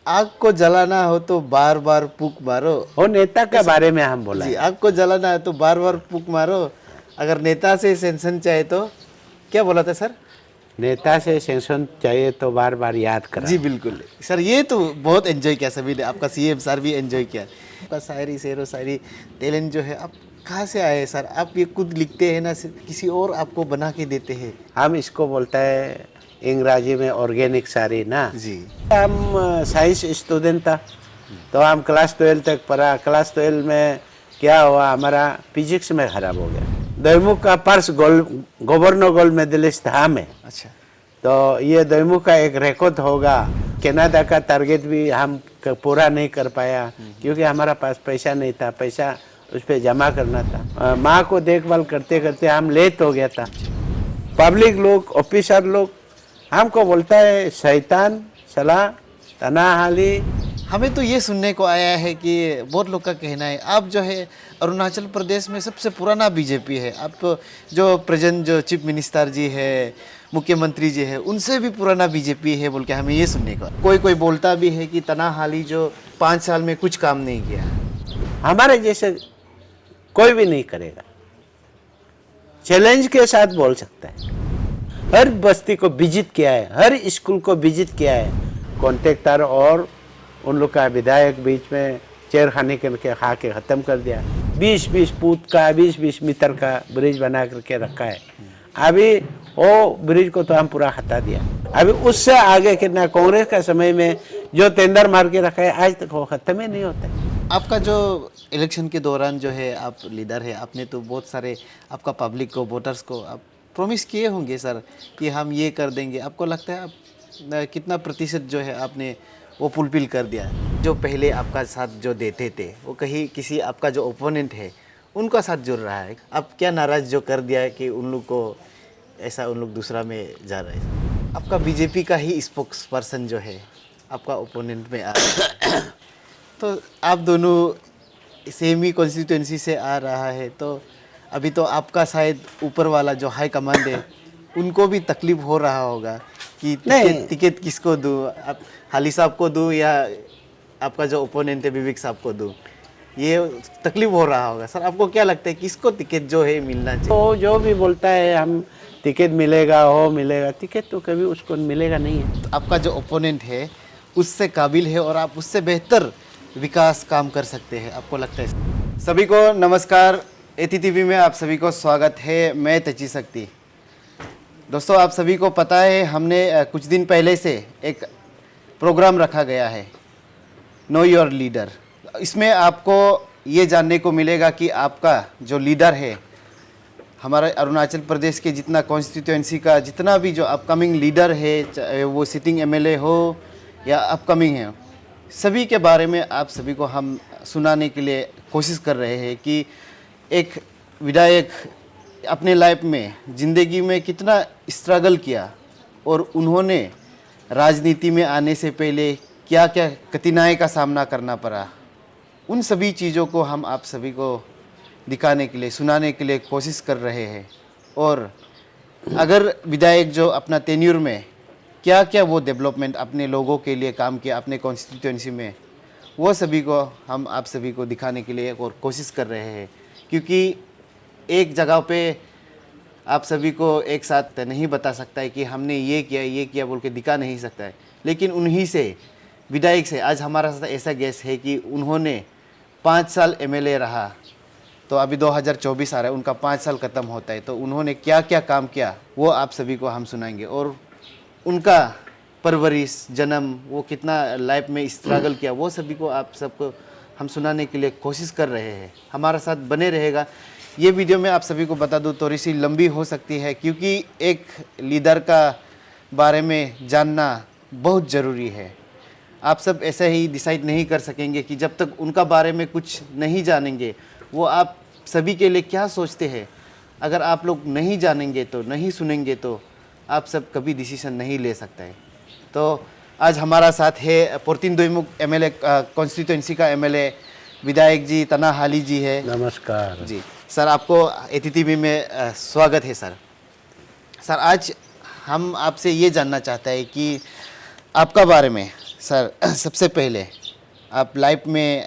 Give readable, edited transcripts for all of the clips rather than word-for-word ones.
आग को जलाना हो तो बार बार फूंक मारो। वो नेता के बारे में हम बोला जी, है। आग को जलाना है तो बार बार फूंक मारो। अगर नेता से सेंसन चाहे तो क्या बोला था सर? नेता से सेंसन चाहिए तो बार बार याद जी कराओ। बिल्कुल सर, ये तो बहुत एंजॉय किया सभी ने, आपका सीएम सर भी एंजॉय किया। आपका शायरी शेरो शायरी टैलेंट जो है आप कहाँ से आए सर? आप ये खुद लिखते हैं ना, किसी और आपको बना के देते हैं? हम इसको बोलता है अंग्रेजी में ऑर्गेनिक शायरी ना। जी। हम साइंस स्टूडेंट था तो हम क्लास 12 तक पढ़ा। क्लास 12 में क्या हुआ, हमारा फिजिक्स में खराब हो गया। दैमुख का पर्स गवर्नर गोल्ड मेडलिस्ट था मैं। अच्छा। तो ये दैमुख का एक रिकॉर्ड होगा। कनाडा का टारगेट भी हम पूरा नहीं कर पाया क्योंकि हमारा पास पैसा नहीं था, पैसा उस पर जमा करना था। माँ को देखभाल करते करते हम लेट हो गया था। पब्लिक लोग, ऑफिसर लोग हमको बोलता है शैतान, सलाह, तनाहाली। हमें तो ये सुनने को आया है कि बहुत लोग का कहना है आप जो है अरुणाचल प्रदेश में सबसे पुराना बीजेपी है। आप जो प्रेजेंट जो चीफ मिनिस्टर जी है, मुख्यमंत्री जी है, उनसे भी पुराना बीजेपी है बोल के हमें ये सुनने को। कोई कोई बोलता भी है कि तनाहाली जो 5 साल में कुछ काम नहीं किया। हमारे जैसे कोई भी नहीं करेगा। चैलेंज के साथ बोल सकता है। हर बस्ती को विजिट किया है, हर स्कूल को विजिट किया है। कॉन्ट्रैक्टर और उन लोग का विधायक बीच में चेयर खाने करके खा के ख़त्म कर दिया। 20-20 फुट का, 20-20 मीटर का ब्रिज बना करके रखा है। अभी वो ब्रिज को तो हम पूरा हटा दिया। अभी उससे आगे कितना कांग्रेस का समय में जो टेंडर मार के रखा है आज तक वो ख़त्म ही नहीं होता है। आपका जो इलेक्शन के दौरान जो है आप लीडर है, आपने तो बहुत सारे आपका पब्लिक को, वोटर्स को आप प्रॉमिस किए होंगे सर कि हम ये कर देंगे। आपको लगता है आप कितना प्रतिशत जो है आपने वो फुलफिल कर दिया? जो पहले आपका साथ जो देते थे वो कहीं किसी आपका जो ओपोनेंट है उनका साथ जुड़ रहा है, आप क्या नाराज़ जो कर दिया है कि उन लोग को ऐसा उन लोग दूसरा में जा रहे हैं? आपका बीजेपी का ही स्पोक्स पर्सन जो है आपका ओपोनेंट में आ रहा है, तो आप दोनों सेम ही कॉन्स्टिट्यूंसी से आ रहा है, तो अभी तो आपका शायद ऊपर वाला जो हाई कमांड है उनको भी तकलीफ हो रहा होगा कि टिकट किसको दूँ, आप हाली साहब को दूँ या आपका जो ओपोनेंट है विवेक साहब को दूँ, ये तकलीफ हो रहा होगा। सर आपको क्या लगता है किसको टिकट जो है मिलना चाहिए? तो जो भी बोलता है हम टिकट मिलेगा, हो मिलेगा, टिकट तो कभी उसको मिलेगा नहीं है। तो आपका जो ओपोनेंट है उससे काबिल है और आप उससे बेहतर विकास काम कर सकते हैं, आपको लगता है? सभी को नमस्कार, एटी टीवी में आप सभी को स्वागत है। मैं तेजी शक्ति। दोस्तों आप सभी को पता है हमने कुछ दिन पहले से एक प्रोग्राम रखा गया है, नो योर लीडर। इसमें आपको ये जानने को मिलेगा कि आपका जो लीडर है, हमारे अरुणाचल प्रदेश के जितना कॉन्स्टिट्यूएंसी का जितना भी जो अपकमिंग लीडर है, चाहे वो सिटिंग एमएलए हो या अपकमिंग है, सभी के बारे में आप सभी को हम सुनाने के लिए कोशिश कर रहे हैं कि एक विधायक अपने लाइफ में, ज़िंदगी में कितना स्ट्रगल किया और उन्होंने राजनीति में आने से पहले क्या क्या कठिनाई का सामना करना पड़ा, उन सभी चीज़ों को हम आप सभी को दिखाने के लिए, सुनाने के लिए कोशिश कर रहे हैं। और अगर विधायक जो अपना टेन्यूर में क्या क्या वो डेवलपमेंट अपने लोगों के लिए काम किया अपने कॉन्स्टिट्यूएंसी में, वो सभी को हम आप सभी को दिखाने के लिए और कोशिश कर रहे हैं। क्योंकि एक जगह पे आप सभी को एक साथ नहीं बता सकता है कि हमने ये किया बोल के दिखा नहीं सकता है, लेकिन उन्हीं से विधायक से आज हमारा साथ ऐसा गेस्ट है कि उन्होंने 5 साल एमएलए रहा, तो अभी 2024 आ रहा है, उनका 5 साल ख़त्म होता है, तो उन्होंने क्या क्या काम किया वो आप सभी को हम सुनाएंगे। और उनका परवरिश, जन्म, वो कितना लाइफ में स्ट्रगल किया, वो सभी को आप सबको हम सुनाने के लिए कोशिश कर रहे हैं। हमारा साथ बने रहेगा। ये वीडियो में आप सभी को बता दूं थोड़ी सी लंबी हो सकती है क्योंकि एक लीडर का बारे में जानना बहुत ज़रूरी है। आप सब ऐसे ही डिसाइड नहीं कर सकेंगे कि जब तक उनका बारे में कुछ नहीं जानेंगे वो आप सभी के लिए क्या सोचते हैं। अगर आप लोग नहीं जानेंगे तो, नहीं सुनेंगे तो आप सब कभी डिसीजन नहीं ले सकते हैं। तो आज हमारा साथ है पोर्तिन दैमुख एमएलए कॉन्स्टिट्यूएंसी का एमएलए विधायक जी तनाहाली जी है। नमस्कार जी सर, आपको एटीटीवी में स्वागत है सर। सर आज हम आपसे ये जानना चाहते हैं कि आपका बारे में सर सबसे पहले आप लाइफ में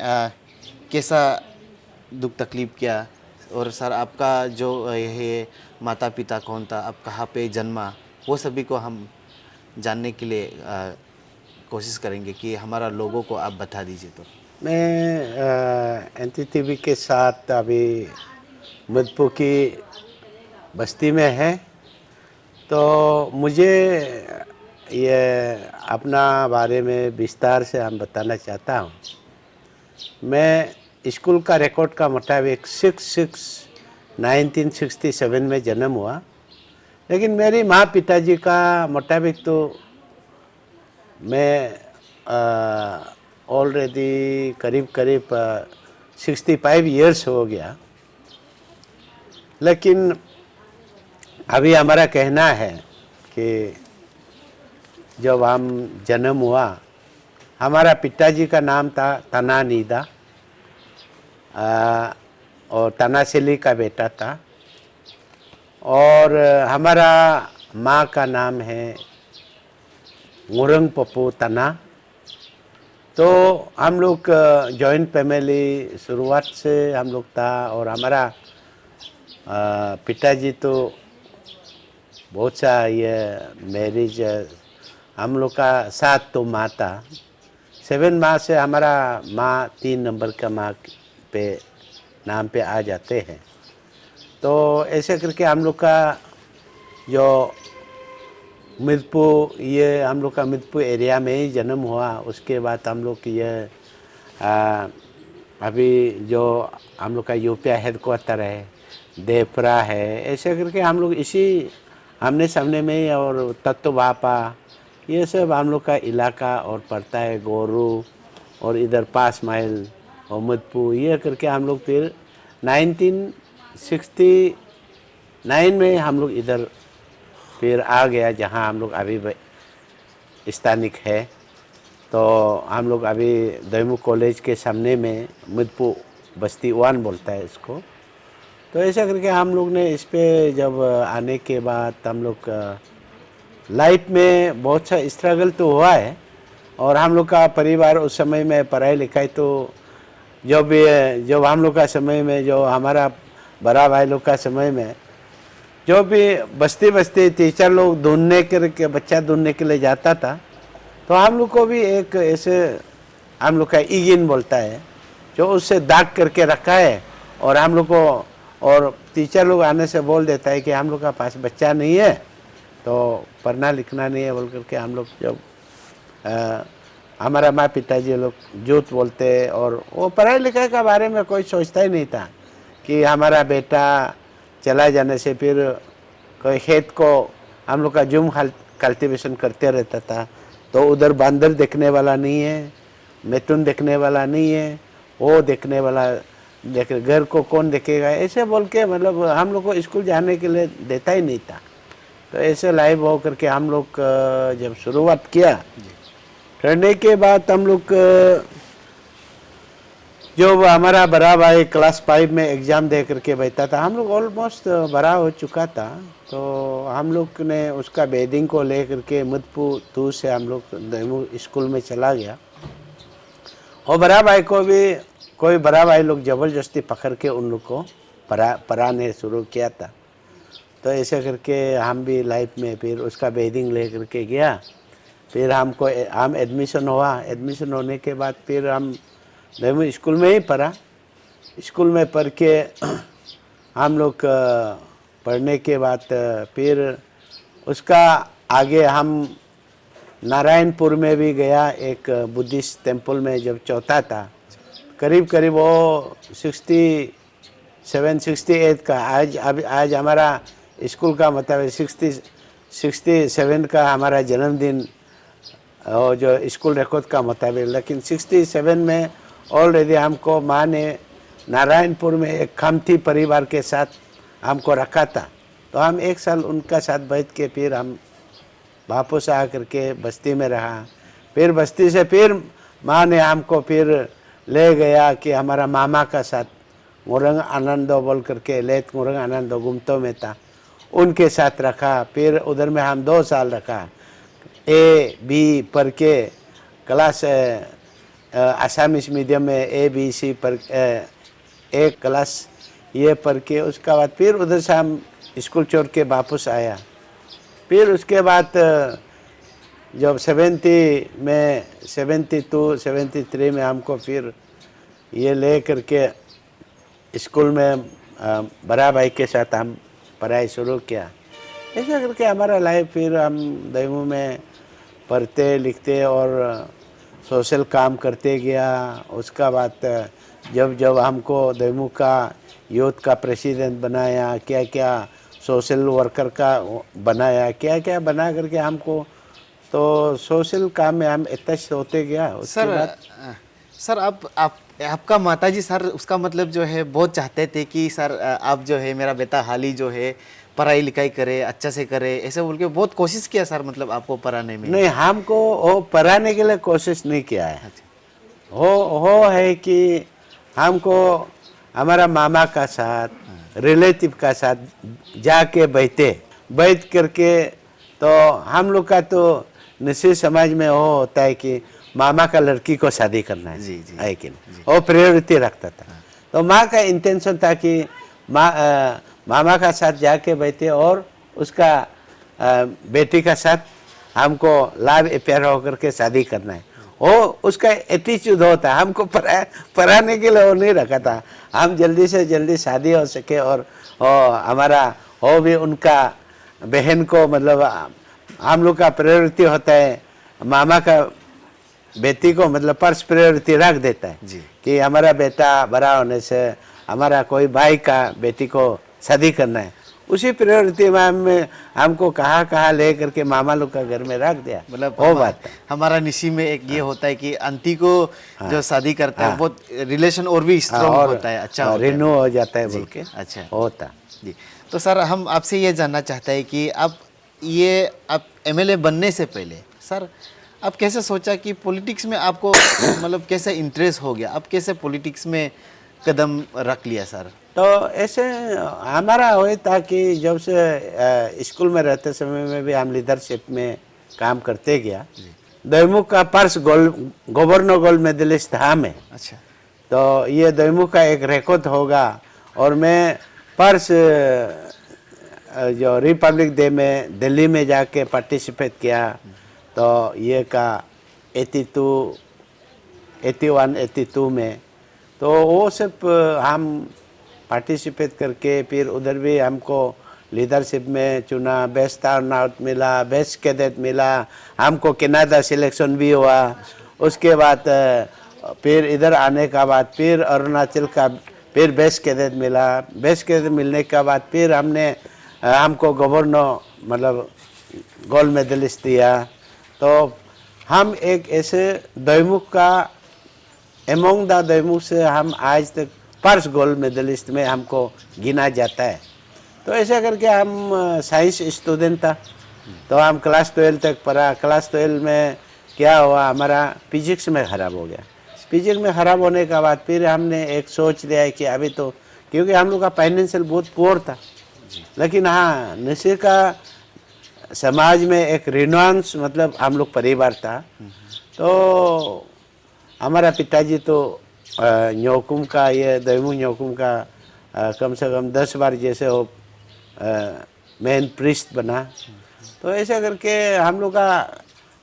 कैसा दुख तकलीफ किया, और सर आपका जो ये माता पिता कौन था, आप कहाँ पे जन्मा, वो सभी को हम जानने के लिए कोशिश करेंगे कि हमारा लोगों को आप बता दीजिए। तो मैं एनटीटीवी के साथ अभी मधुपुर की बस्ती में है, तो मुझे ये अपना बारे में विस्तार से हम बताना चाहता हूँ। मैं स्कूल का रिकॉर्ड का मुताबिक 6/6/1967 में जन्म हुआ, लेकिन मेरी माँ पिताजी का मुताबिक तो मैं ऑलरेडी करीब करीब 65 इयर्स हो गया। लेकिन अभी हमारा कहना है कि जब हम जन्म हुआ, हमारा पिताजी का नाम था तनानीदा और तनासिली का बेटा था, और हमारा माँ का नाम है मुरंग पप्पू तना। तो हम लोग जॉइंट फैमिली शुरुआत से हम लोग था, और हमारा पिताजी तो बहुत सा ये मैरिज हम लोग का 7 तो माँ था, 7 माँ से हमारा माँ 3 नंबर का माँ पे नाम पे आ जाते हैं। तो ऐसे करके हम लोग का जो मिदपुर, ये हम लोग का मिदपुर एरिया में ही जन्म हुआ। उसके बाद हम लोग ये अभी जो हम लोग का यूपीआ हेडक्वार्टर है, देवपुरा है, ऐसे करके हम लोग इसी आमने सामने में ही, और तत्व भापा, ये सब हम लोग का इलाका और पड़ता है। गोरू और इधर 5 माइल और मधुपुर, ये करके हम लोग फिर 1969 में हम लोग इधर फिर आ गया, जहाँ हम लोग अभी स्थानिक है। तो हम लोग अभी दैमू कॉलेज के सामने में मधुपुर बस्ती 1 बोलता है इसको। तो ऐसा करके हम लोग ने इस पे जब आने के बाद हम लोग लाइफ में बहुत सा स्ट्रगल तो हुआ है, और हम लोग का परिवार उस समय में पढ़ाई लिखाई तो जब हम लोग का समय में, जो हमारा बड़ा भाई लोग का समय में, जो भी बस्ती बस्ती टीचर लोग ढूंढने के बच्चा ढूंढने के लिए जाता था, तो हम लोग को भी एक ऐसे हम लोग का ईगिन बोलता है, जो उससे दाग करके रखा है। और हम लोग को, और टीचर लोग आने से बोल देता है कि हम लोग का पास बच्चा नहीं है, तो पढ़ना लिखना नहीं है बोल करके हम लोग जब हमारा माँ पिताजी लोग झूठ बोलते, और वो पढ़ाई लिखाई का बारे में कोई सोचता ही नहीं था कि हमारा बेटा चला जाने से फिर कोई खेत को हम लोग का जुम कल्टीवेशन करते रहता था, तो उधर बंदर देखने वाला नहीं है, मिथुन देखने वाला नहीं है, वो देखने वाला घर को कौन देखेगा, ऐसे बोल के मतलब हम लोग को स्कूल जाने के लिए देता ही नहीं था। तो ऐसे लाइव हो करके हम लोग जब शुरुआत किया करने के बाद, हम लोग जो हमारा बड़ा भाई क्लास 5 में एग्ज़ाम दे करके बैठा था, हम लोग ऑलमोस्ट बड़ा हो चुका था। तो हम लोग ने उसका बेडिंग को ले करके मधुपुर 2 से हम लोग स्कूल में चला गया, और बड़ा भाई को भी कोई बड़ा भाई लोग ज़बरदस्ती पकड़ के उन लोग को पढ़ाने शुरू किया था। तो ऐसे करके हम भी लाइफ में फिर उसका बेडिंग ले करके गया। फिर हम एडमिशन हुआ। एडमिशन होने के बाद फिर हम स्कूल में ही पढ़ा। स्कूल में पढ़ के हम लोग पढ़ने के बाद फिर उसका आगे हम नारायणपुर में भी गया, एक बुद्धिस्ट टेम्पल में जब चौथा था, करीब करीब वो 67 का, आज हमारा स्कूल का मतलब 67 का हमारा जन्मदिन, और जो स्कूल रिकॉर्ड का मुताबिक। लेकिन 67 में ऑलरेडी हमको माँ ने नारायणपुर में एक खमती परिवार के साथ हमको रखा था। तो हम 1 साल उनका साथ बैठ के फिर हम वापस आ करके बस्ती में रहा। फिर बस्ती से फिर माँ ने हमको फिर ले गया कि हमारा मामा का साथ मुरंग आनंदो बोल करके, लेत मुरंग आनंदो गुमतो में था, उनके साथ रखा। फिर उधर में हम 2 साल रखा, A B पढ़ के क्लास आसामीज मीडियम में ABC पर एक क्लास ये पढ़ के उसका बाद फिर उधर से हम स्कूल छोड़ के वापस आया। फिर उसके बाद जब 73 में हमको फिर ये ले करके स्कूल में बड़ा भाई के साथ हम पढ़ाई शुरू किया। ऐसा करके हमारा लाइफ फिर हम दैमू में पढ़ते लिखते और सोशल काम करते गया। उसका बाद जब जब हमको दैमू का यूथ का प्रेसिडेंट बनाया, क्या क्या सोशल वर्कर का बनाया, क्या क्या बना करके हमको तो सोशल काम में हम अटैच होते गया। उसके बाद सर आपका माताजी सर उसका मतलब जो है बहुत चाहते थे कि सर आप जो है मेरा बेटा हाली जो है पढ़ाई लिखाई करे, अच्छा से करे, ऐसे बोल के बहुत कोशिश किया सर, मतलब आपको पढ़ाने में? नहीं, हमको वो पढ़ाने के लिए कोशिश नहीं किया है। हो है कि हमको हमारा मामा का साथ रिलेटिव का साथ जाके बैठ करके तो हम लोग का तो निश्चित समाज में वो होता है कि मामा का लड़की को शादी करना है। जी जी है कि नहीं? वो प्रायोरिटी रखता था। तो माँ का इंटेंशन था कि मामा का साथ जाके बैठे और उसका बेटी का साथ हमको लाभ अफेयर होकर के शादी करना है। वो उसका एटीट्यूड होता है। हमको पढ़ाने के लिए वो नहीं रखा था। हम जल्दी से जल्दी शादी हो सके और हमारा वो भी उनका बहन को, मतलब हम लोग का प्रायोरिटी होता है मामा का बेटी को, मतलब फर्स्ट प्रायोरिटी रख देता है जी। कि हमारा बेटा बड़ा होने से हमारा कोई भाई का बेटी को शादी करना है। उसी प्रायोरिटी में हमको कहाँ ले करके मामा लोग का घर में रख दिया। मतलब वो बात है। हमारा निशी में एक ये होता है कि आंटी को जो शादी करता है बहुत रिलेशन और भी स्ट्रॉन्ग होता है, अच्छा होता है, रिन्यू हो जाता है बोल के अच्छा होता जी। तो सर हम आपसे ये जानना चाहते हैं कि आप MLA बनने से पहले सर आप कैसे सोचा कि पॉलिटिक्स में आपको मतलब कैसे इंटरेस्ट हो गया, आप कैसे पॉलिटिक्स में कदम रख लिया सर? तो ऐसे हमारा वही था कि जब से स्कूल में रहते समय में भी हम लीडरशिप में काम करते गया। दैमुख का पर्स गवर्नर गोल्ड मेडलिस्ट था मैं। अच्छा। तो ये दैमुख का एक रिकॉर्ड होगा। और मैं पर्स जो रिपब्लिक डे में दिल्ली में जाके पार्टिसिपेट किया। तो ये का 81, 82 में तो वो सब हम पार्टिसिपेट करके फिर उधर भी हमको लीडरशिप में चुना, बेस्ट टर्नआउट मिला, बेस्ट कैडेट मिला, हमको कनाडा सिलेक्शन भी हुआ। उसके बाद फिर इधर आने का बाद फिर अरुणाचल का फिर बेस्ट कैडेट मिला। बेस्ट कैडेट मिलने के बाद फिर हमको गवर्नर मतलब गोल्ड मेडलिस्ट दिया। तो हम एक ऐसे दैमुख का एमोंग द दैमुख से हम आज तक पर्स गोल्ड मेडलिस्ट में हमको गिना जाता है। तो ऐसा करके हम साइंस स्टूडेंट था। तो हम क्लास 12 तक पढ़ा। क्लास 12 में क्या हुआ, हमारा फिजिक्स में ख़राब हो गया। फिजिक्स में ख़राब होने के बाद फिर हमने एक सोच लिया है कि अभी तो, क्योंकि हम लोग का फाइनेंशियल बहुत पुअर था, लेकिन हाँ नशे का समाज में एक रिनॉन्स मतलब हम लोग परिवार था। तो हमारा पिताजी तो न्योकुम का, ये दैमुख न्योकुम का कम से कम 10 बार जैसे वो मेन प्रीस्ट बना। तो ऐसा करके हम लोग का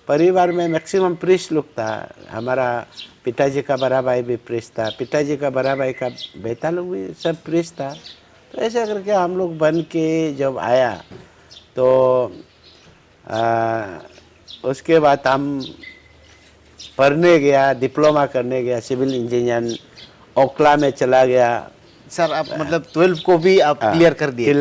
परिवार में मैक्सिमम प्रीस्ट लोग था। हमारा पिताजी का बड़ा भाई भी प्रीस्ट था, पिताजी का बड़ा भाई का बेटा लोग भी सब प्रीस्ट था। तो ऐसा करके हम लोग बन के जब आया तो उसके बाद हम पढ़ने गया, डिप्लोमा करने गया, सिविल इंजीनियर ओखला में चला गया। सर आप मतलब 12 को भी आप क्लियर कर दिए?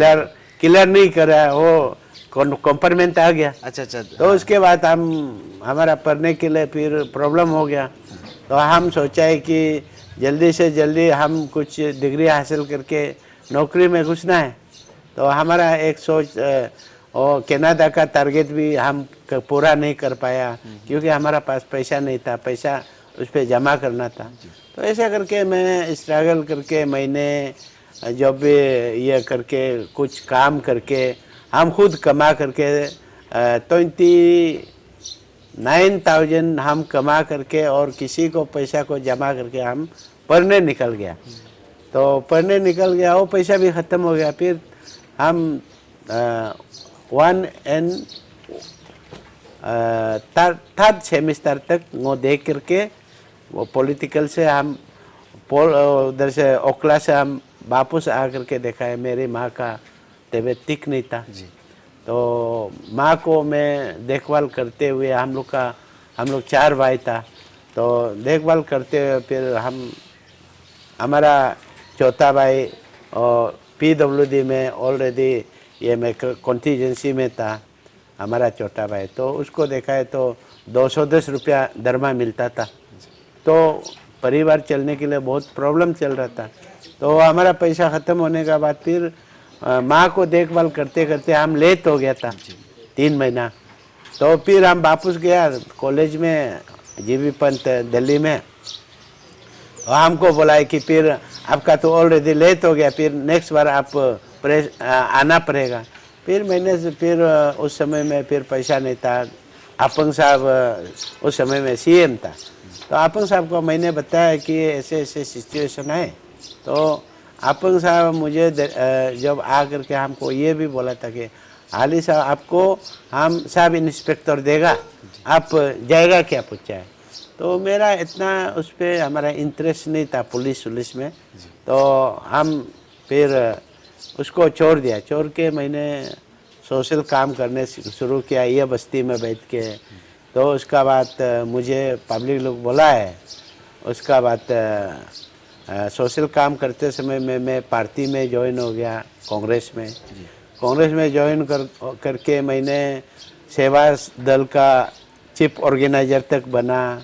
क्लियर नहीं करा, वो कंपार्टमेंट आ गया। अच्छा अच्छा। तो उसके बाद हमारा पढ़ने के लिए फिर प्रॉब्लम हो गया। तो हम सोचा है कि जल्दी से जल्दी हम कुछ डिग्री हासिल करके नौकरी में घुसना है। तो हमारा एक सोच और कनाडा का टारगेट भी हम पूरा नहीं कर पाया, क्योंकि हमारा पास पैसा नहीं था, पैसा उस पर जमा करना था। तो ऐसा करके मैं स्ट्रगल करके मैंने जब भी ये करके कुछ काम करके हम खुद कमा करके 9,000 हम कमा करके और किसी को पैसा को जमा करके हम पढ़ने निकल गया। तो पढ़ने निकल गया, वो पैसा भी ख़त्म हो गया। फिर हम 1 एंड थर्ड सेमिस्टर तक वो देख करके वो पॉलिटिकल से हम उधर से ओखला से हम वापस आ करके देखा है, मेरी माँ का तबीयत ठीक नहीं था। तो माँ को मैं देखभाल करते हुए हम लोग 4 भाई था, तो देखभाल करते हुए फिर हमारा चौथा भाई और PWD में ऑलरेडी ये मैं कॉन्टीजेंसी में था, हमारा छोटा भाई। तो उसको देखा है तो 210 रुपया दरमा मिलता था, तो परिवार चलने के लिए बहुत प्रॉब्लम चल रहा था। तो हमारा पैसा ख़त्म होने के बाद फिर माँ को देखभाल करते करते हम लेट हो गया था 3 महीना। तो फिर हम वापस गया कॉलेज में, GV पंत दिल्ली में। और हमको बोला है कि फिर आपका तो ऑलरेडी लेट हो गया, फिर नेक्स्ट बार आप आना पड़ेगा। फिर मैंने फिर उस समय में फिर पैसा नहीं था। अपंग साहब उस समय में CM था, तो अपंग साहब को मैंने बताया कि ऐसे ऐसे सिचुएशन है। तो अपंग साहब मुझे जब आ करके हमको ये भी बोला था कि हाली साहब आपको हम सब इंस्पेक्टर देगा, आप जाएगा क्या पूछा है। तो मेरा इतना उस पर हमारा इंटरेस्ट नहीं था पुलिस में। तो हम फिर उसको छोड़ दिया। छोड़ के मैंने सोशल काम करने शुरू किया ये बस्ती में बैठ के। तो उसका बाद मुझे पब्लिक लोग बोला है, उसका बाद सोशल काम करते समय मैं पार्टी में ज्वाइन हो गया, कांग्रेस में ज्वाइन करके मैंने सेवा दल का चीफ ऑर्गेनाइजर तक बना।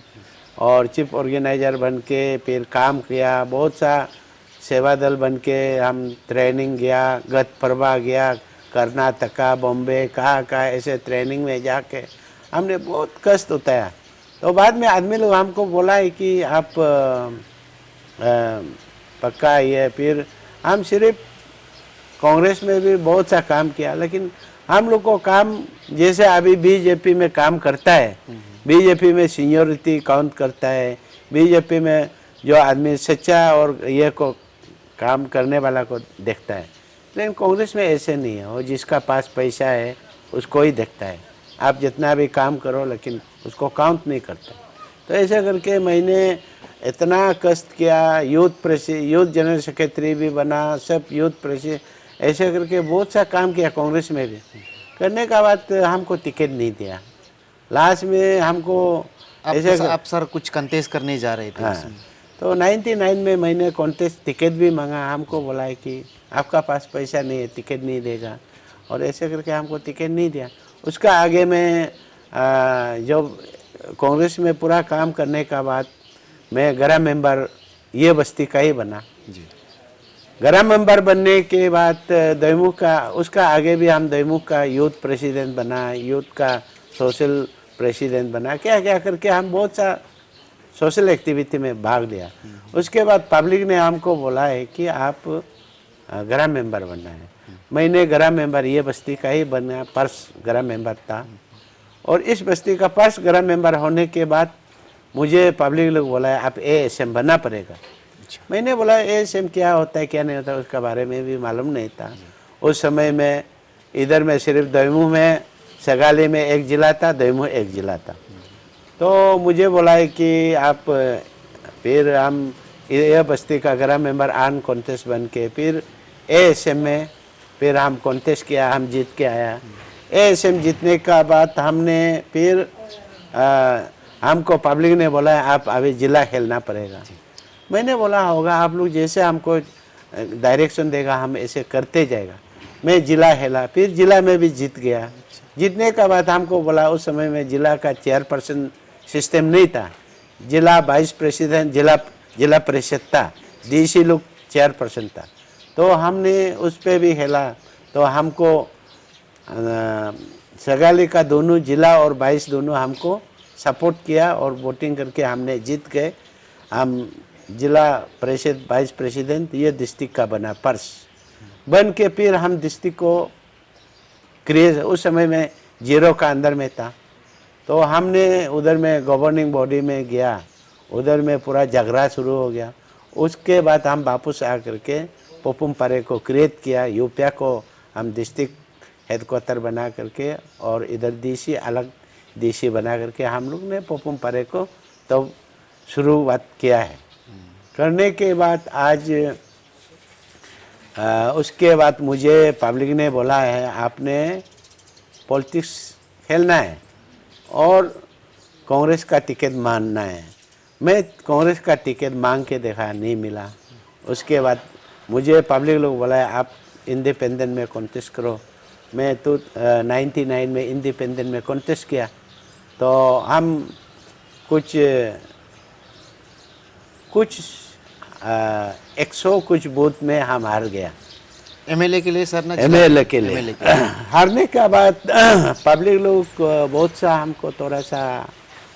और चीफ ऑर्गेनाइजर बन के फिर काम किया, बहुत सा सेवा दल बन के हम ट्रेनिंग गया, गतप्रभा गया, कर्नाटका, बॉम्बे, कहाँ ऐसे ट्रेनिंग में जाके हमने बहुत कष्ट उठाया। तो बाद में आदमी लोग हमको बोला है कि आप पक्का ये। फिर हम सिर्फ कांग्रेस में भी बहुत सा काम किया, लेकिन हम लोग को काम जैसे अभी बीजेपी में काम करता है, बीजेपी में सीनियरिटी काउंट करता है, बीजेपी में जो आदमी सच्चा और ये को काम करने वाला को देखता है। लेकिन कांग्रेस में ऐसे नहीं है, वो जिसका पास पैसा है उसको ही देखता है। आप जितना भी काम करो लेकिन उसको काउंट नहीं करता। तो ऐसे करके मैंने इतना कष्ट किया, यूथ जनरल सेक्रेटरी भी बना, सब यूथ प्रेसिडेंट, ऐसे करके बहुत सा काम किया कांग्रेस में भी। करने का बाद हमको टिकट नहीं दिया। लास्ट में हमको ऐसे आप सर कुछ कंटेस्ट करने जा रहे थे। हाँ, तो 99 में मैंने कॉन्टेस्ट टिकट भी मांगा। हमको बोला है कि आपका पास पैसा नहीं है, टिकट नहीं देगा, और ऐसे करके हमको टिकट नहीं दिया। उसका आगे में जब कांग्रेस में पूरा काम करने का बाद मैं गरा मेंबर ये बस्ती का ही बना। गरा मेंबर बनने के बाद दैमुख का, उसका आगे भी हम दैमुख का यूथ प्रेसिडेंट बना, यूथ का सोशल प्रेसिडेंट बना, क्या क्या करके हम बहुत सा सोशल एक्टिविटी में भाग लिया। उसके बाद पब्लिक ने हमको बोला है कि आप गरा मेंबर बनना है। मैंने गरा मेंबर ये बस्ती का ही बना, पर्स गरा मेंबर था। और इस बस्ती का पर्स गरा मेंबर होने के बाद मुझे पब्लिक लोग बोला है आप ASM बनना पड़ेगा। मैंने बोला ASM क्या होता है क्या नहीं होता उसका बारे में भी मालूम नहीं था। उस समय में इधर में सिर्फ दैमू में, सगाली में एक ज़िला था, दैमू एक ज़िला था। तो मुझे बोला है कि आप, फिर हम यह बस्ती का गरा मेंबर आन कॉन्टेस्ट बन के फिर ASM में फिर हम कॉन्टेस्ट किया, हम जीत के आया। ASM जीतने का बाद हमने फिर हमको पब्लिक ने बोला आप अभी ज़िला खेलना पड़ेगा। मैंने बोला होगा, आप लोग जैसे हमको डायरेक्शन देगा हम ऐसे करते जाएगा। मैं ज़िला खेला, फिर ज़िला में भी जीत गया। जीतने का बाद हमको बोला, उस समय में ज़िला का चेयरपर्सन सिस्टम नहीं था, ज़िला वाइस प्रेसिडेंट, ज़िला परिषद था, DC लोग चेयरपर्सन था। तो हमने उस पर भी खेला। तो हमको सगाली का दोनों ज़िला और 22 दोनों हमको सपोर्ट किया और वोटिंग करके हमने जीत गए। हम ज़िला परिषद वाइस प्रेसिडेंट ये डिस्ट्रिक्ट का बना, पर्स बन के फिर हम डिस्ट्रिक्ट को क्रिएट, उस समय में 0 का अंदर में था। तो हमने उधर में गवर्निंग बॉडी में गया, उधर में पूरा झगड़ा शुरू हो गया। उसके बाद हम वापस आ करके पोपुम पारे को क्रिएट किया, यूपिया को हम डिस्ट्रिक्ट हेडक्वार्टर बना करके और इधर डीसी अलग डीसी बना करके हम लोग ने पोपुम पारे को तो शुरुआत किया है। करने के बाद आज उसके बाद मुझे पब्लिक ने बोला है आपने पॉलिटिक्स खेलना है और कांग्रेस का टिकट मांगना है। मैं कांग्रेस का टिकट मांग के देखा, नहीं मिला। उसके बाद मुझे पब्लिक लोग बोला आप इंडिपेंडेंट में कॉन्टेस्ट करो। मैं तो 99 में इंडिपेंडेंट में कॉन्टेस्ट किया, तो हम कुछ 100 कुछ बूथ में हम हार गया। एमएलए के लिए सर ना, एमएलए के लिए MLA के लिए। हारने के बाद पब्लिक लोग बहुत सा हमको थोड़ा सा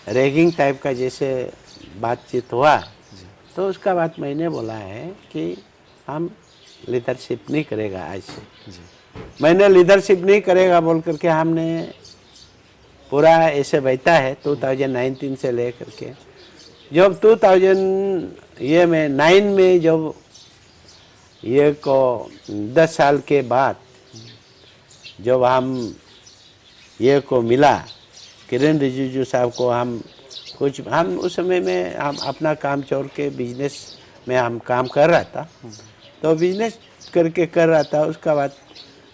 रैगिंग टाइप का जैसे बातचीत हुआ, तो उसका बाद मैंने बोला है कि हम लीडरशिप नहीं करेगा आज से। मैंने लीडरशिप नहीं करेगा बोल करके हमने पूरा ऐसे बैठा है 2019 से ले करके जब 2009 में जब ये को 10 साल के बाद जब हम ये को मिला किरण रिजिजू साहब को, हम उस समय में हम अपना काम छोड़ के बिजनेस में हम काम कर रहा था, तो बिजनेस करके कर रहा था। उसका बाद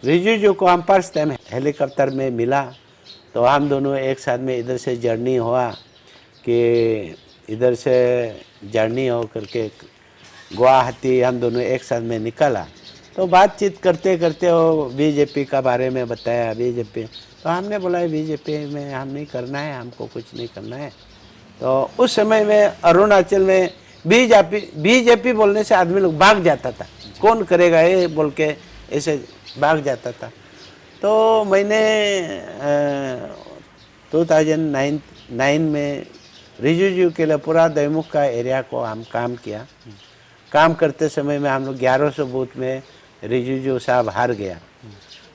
रिजिजू को हम फर्स्ट टाइम हेलीकॉप्टर में मिला, तो हम दोनों एक साथ में इधर से जर्नी हुआ कि इधर से जर्नी हो करके गुवाहाटी हम दोनों एक साथ में निकला। तो बातचीत करते करते वो बीजेपी का बारे में बताया, बीजेपी, तो हमने बोला बीजेपी में हम नहीं करना है, हमको कुछ नहीं करना है। तो उस समय में अरुणाचल में बीजेपी बोलने से आदमी लोग भाग जाता था, कौन करेगा ये बोल के ऐसे भाग जाता था। तो मैंने 2009 में रिजिजू के लिए पूरा दैमुख का एरिया को हम काम किया। काम करते समय में हम लोग 1100 बूथ में रिजिजू साहब हार गया।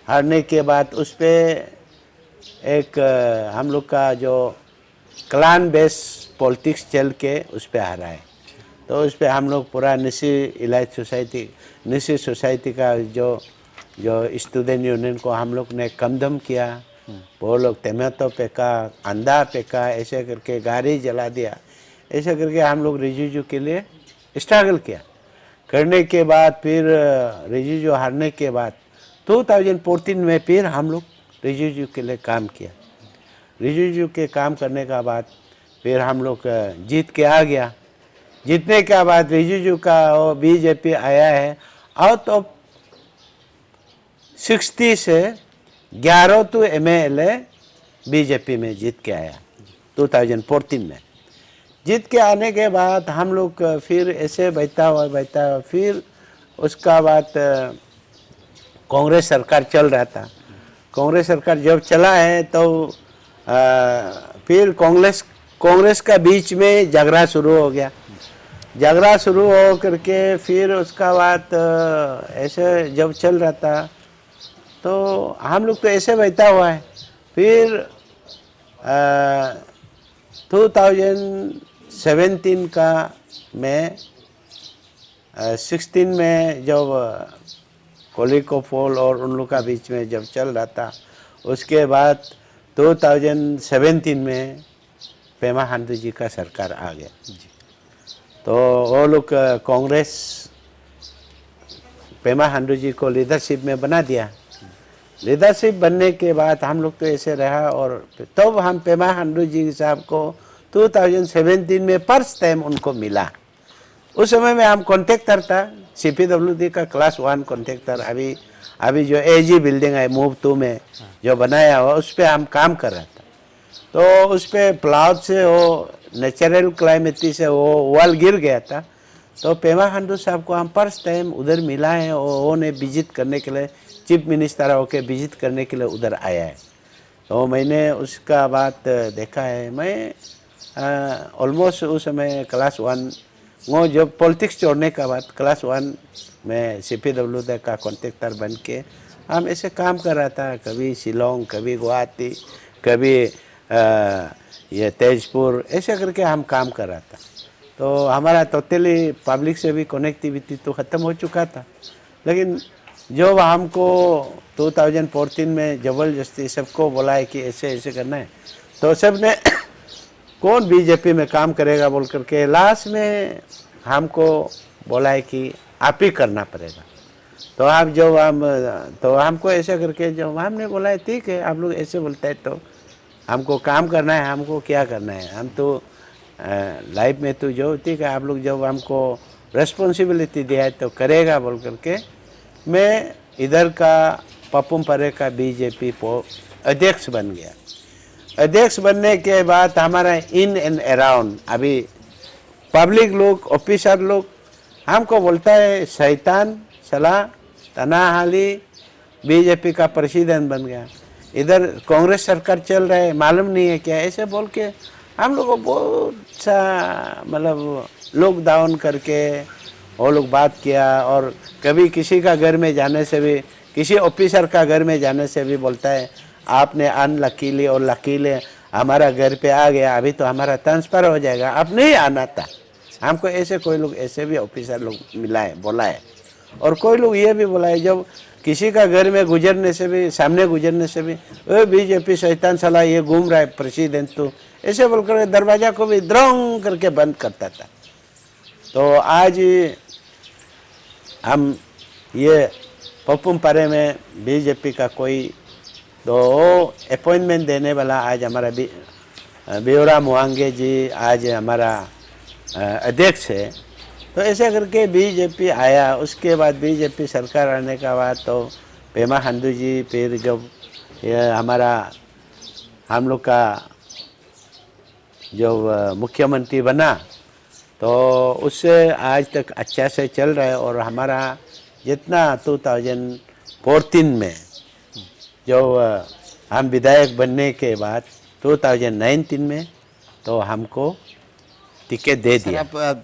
हारने के बाद उस पर एक हम लोग का जो क्लान बेस पॉलिटिक्स चल के उस पर हारा है। तो उस पर हम लोग पूरा निसी सोसाइटी का जो स्टूडेंट यूनियन को हम लोग ने कमदम किया। वो लोग टमाटो फेंका, अंडा फेंका, ऐसे करके गाड़ी जला दिया। ऐसे करके हम लोग रिजिजू के लिए स्ट्रगल किया। करने के बाद फिर रिजिजू हारने के बाद 2014 में फिर हम लोग रिजिजू के लिए काम किया। रिजिजू के काम करने का बाद फिर हम लोग जीत के आ गया। जीतने के बाद रिजिजू का वो बीजेपी आया है, आउट ऑफ 60 से 11 तो एमएलए बीजेपी में जीत के आया 2014 में। जीत के आने के बाद हम लोग फिर ऐसे बैठा हुआ फिर उसका बाद कांग्रेस सरकार चल रहा था। कांग्रेस सरकार जब चला है तो फिर कांग्रेस का बीच में झगड़ा शुरू हो गया। झगड़ा शुरू हो करके फिर उसका बाद ऐसे जब चल रहा था तो हम लोग तो ऐसे बैठा हुआ है। फिर 2017 का में 16 में जब कोलिको फॉल और उन लोग का बीच में जब चल रहा था, उसके बाद 2017 में पेमा खांडू जी का सरकार आ गया। तो वो लोग कांग्रेस पेमा खांडू जी को लीडरशिप में बना दिया। लीडरशिप बनने के बाद हम लोग तो ऐसे रहा और तब हम पेमा खांडू जी साहब को 2017 में फर्स्ट टाइम उनको मिला। उस समय में हम कॉन्ट्रैक्टर था, CPWD का क्लास 1 कॉन्ट्रैक्टर। अभी जो AG बिल्डिंग है मूव 2 में जो बनाया हुआ उस पर हम काम कर रहा था। तो उस पर प्लाउड से वो नेचुरल क्लाइमेटी से वो वॉल गिर गया था। तो पेमा खांडू साहब को हम फर्स्ट टाइम उधर मिला है। वो ने विजिट करने के लिए चीफ मिनिस्टर होके विजिट करने के लिए उधर आया है। तो मैंने उसका बात देखा है। मैं ऑलमोस्ट उस समय क्लास 1 वो जब पॉलिटिक्स छोड़ने का बाद क्लास 1 में CPWD का कॉन्ट्रैक्टर बन के हम ऐसे काम कर रहा था। कभी शिलोंग, कभी गुवाहाटी, कभी ये तेजपुर ऐसे करके हम काम कर रहा था। तो हमारा टोटली पब्लिक से भी कनेक्टिविटी तो ख़त्म हो चुका था। लेकिन जब हमको 2014 में ज़बरदस्ती सबको बोला है कि ऐसे ऐसे करना है, तो सब ने कौन बीजेपी में काम करेगा बोल करके लास्ट में हमको बोला है कि आप ही करना पड़ेगा। तो आप जब हम तो हमको ऐसे करके जब हमने बोला है ठीक है, आप लोग ऐसे बोलते हैं तो हमको काम करना है, हमको क्या करना है, हम तो लाइफ में तो जो ठीक है, आप लोग जब हमको रेस्पॉन्सिबिलिटी दिया है तो करेगा बोल करके मैं इधर का पपुम परे का बीजेपी अध्यक्ष बन गया। अध्यक्ष बनने के बाद हमारा इन एंड अराउंड अभी पब्लिक लोग ऑफिसर लोग हमको बोलता है शैतान सलाह तनाहाली बीजेपी का प्रेसिडेंट बन गया, इधर कांग्रेस सरकार चल रहा है मालूम नहीं है क्या, ऐसे बोल के हम लोग को बहुत सा मतलब लॉकडाउन करके वो लोग बात किया। और कभी किसी का घर में जाने से भी, किसी ऑफिसर का घर में जाने से भी बोलता है आपने अनलकीली और लकीली हमारा घर पे आ गया, अभी तो हमारा ट्रांसफ़र हो जाएगा, अब नहीं आना था। हमको ऐसे कोई लोग ऐसे भी ऑफिसर लोग मिला है, बोला है। और कोई लोग ये भी बोला है जब किसी का घर में गुजरने से भी, सामने गुजरने से भी बीजेपी शैतान साला ये घूम रहा है प्रेसिडेंट, तो ऐसे बोलकर दरवाजा को भी द्रोंग करके बंद करता था। तो आज हम ये पपुम पारे में बीजेपी का कोई तो अपॉइंटमेंट देने वाला आज हमारा ब्योरा मुआंगे जी आज हमारा अध्यक्ष है। तो ऐसे करके बीजेपी आया, उसके बाद बीजेपी सरकार आने का बाद तो पेमा खांडू जी फिर जब ये हमारा हम लोग का जो मुख्यमंत्री बना तो उससे आज तक अच्छा से चल रहा है। और हमारा जितना 2014 में जो हम विधायक बनने के बाद 2019 में तो हमको टिकट दे सर दिया। आप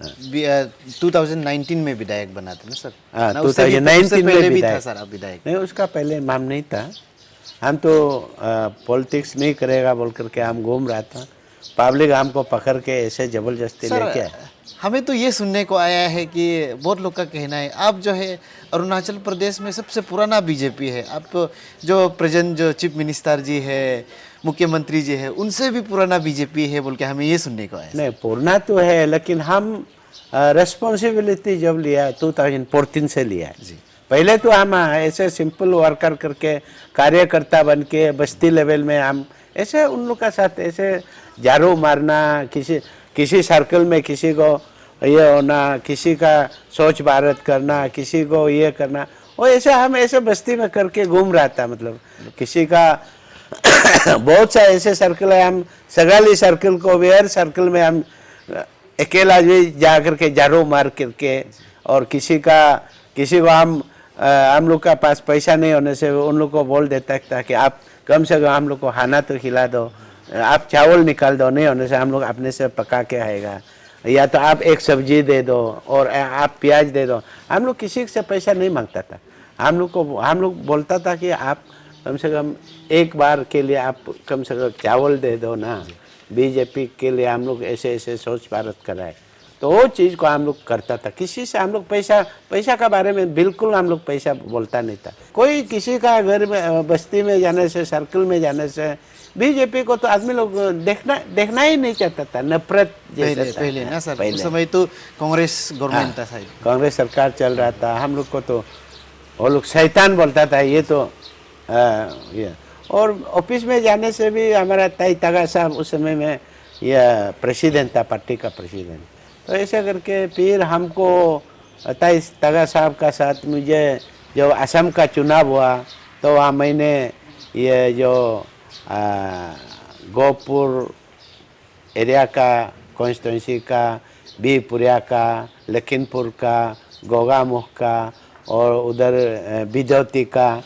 2019 में विधायक बना थे ना सर? हाँ, ना, उससे 2019 में पहले भी था विधायक। सर आप विधायक? नहीं, उसका पहले नाम नहीं था। हम तो पॉलिटिक्स नहीं करेगा बोल करके हम घूम रहा था, पब्लिक हमको पकड़ के ऐसे ज़बरदस्ती लेके आए। हमें तो ये सुनने को आया है कि बहुत लोग का कहना है आप जो है अरुणाचल प्रदेश में सबसे पुराना बीजेपी है, आप जो प्रेजेंट जो चीफ मिनिस्टर जी है, मुख्यमंत्री जी है, उनसे भी पुराना बीजेपी है बोल के हमें ये सुनने को आया। नहीं, पुराना तो है, लेकिन हम रेस्पॉन्सिबिलिटी जब लिया 2014 से लिया है जी। पहले तो हम ऐसे सिंपल वर्कर करके कार्यकर्ता बन के बस्ती लेवल में हम ऐसे उन लोग का साथ ऐसे झाड़ू मारना, किसी सर्कल में किसी को ये होना, किसी का स्वच्छ भारत करना, किसी को ये करना, वो ऐसे हम ऐसे बस्ती में करके घूम रहा था। मतलब किसी का बहुत सा ऐसे सर्कल है, हम सगाली सर्कल को वेयर सर्कल में हम अकेला भी जा करके झाड़ू मार करके, और किसी को हम लोग का पास पैसा नहीं होने से उन लोग को बोल देता था कि आप कम से कम हम लोग को खाना तो खिला दो, आप चावल निकाल दो, नहीं होने से हम लोग अपने से पका के आएगा, या तो आप एक सब्जी दे दो और आप प्याज दे दो। हम लोग किसी से पैसा नहीं मांगता था। हम लोग बोलता था कि आप कम से कम एक बार के लिए आप कम से कम चावल दे दो ना, बीजेपी के लिए हम लोग ऐसे ऐसे स्वच्छ भारत कराए। तो वो चीज़ को हम लोग करता था। किसी से हम लोग पैसा का बारे में बिल्कुल हम लोग पैसा बोलता नहीं था। कोई किसी का घर में बस्ती में जाने से, सर्कल में जाने से बीजेपी को तो आदमी लोग देखना ही नहीं चाहता था, नफरत जैसा था। पहले ना सर, उस समय तो कांग्रेस गवर्नमेंट था शायद, कांग्रेस सरकार चल रहा था। हम लोग को तो वो लोग शैतान बोलता था, ये तो ये। और ऑफिस में जाने से भी हमारा ताई तगा साहब उस समय में यह प्रेसिडेंट था, पार्टी का प्रेसिडेंट। तो ऐसे करके फिर हमको ताई तगा साहब का साथ मुझे जो असम का चुनाव हुआ तो वहाँ मैंने ये जो गोपुर एरिया का कॉन्स्टिट्यूंसी का, बीपुरिया का, लखीमपुर का, गोगामुख का और उधर बिजौती का,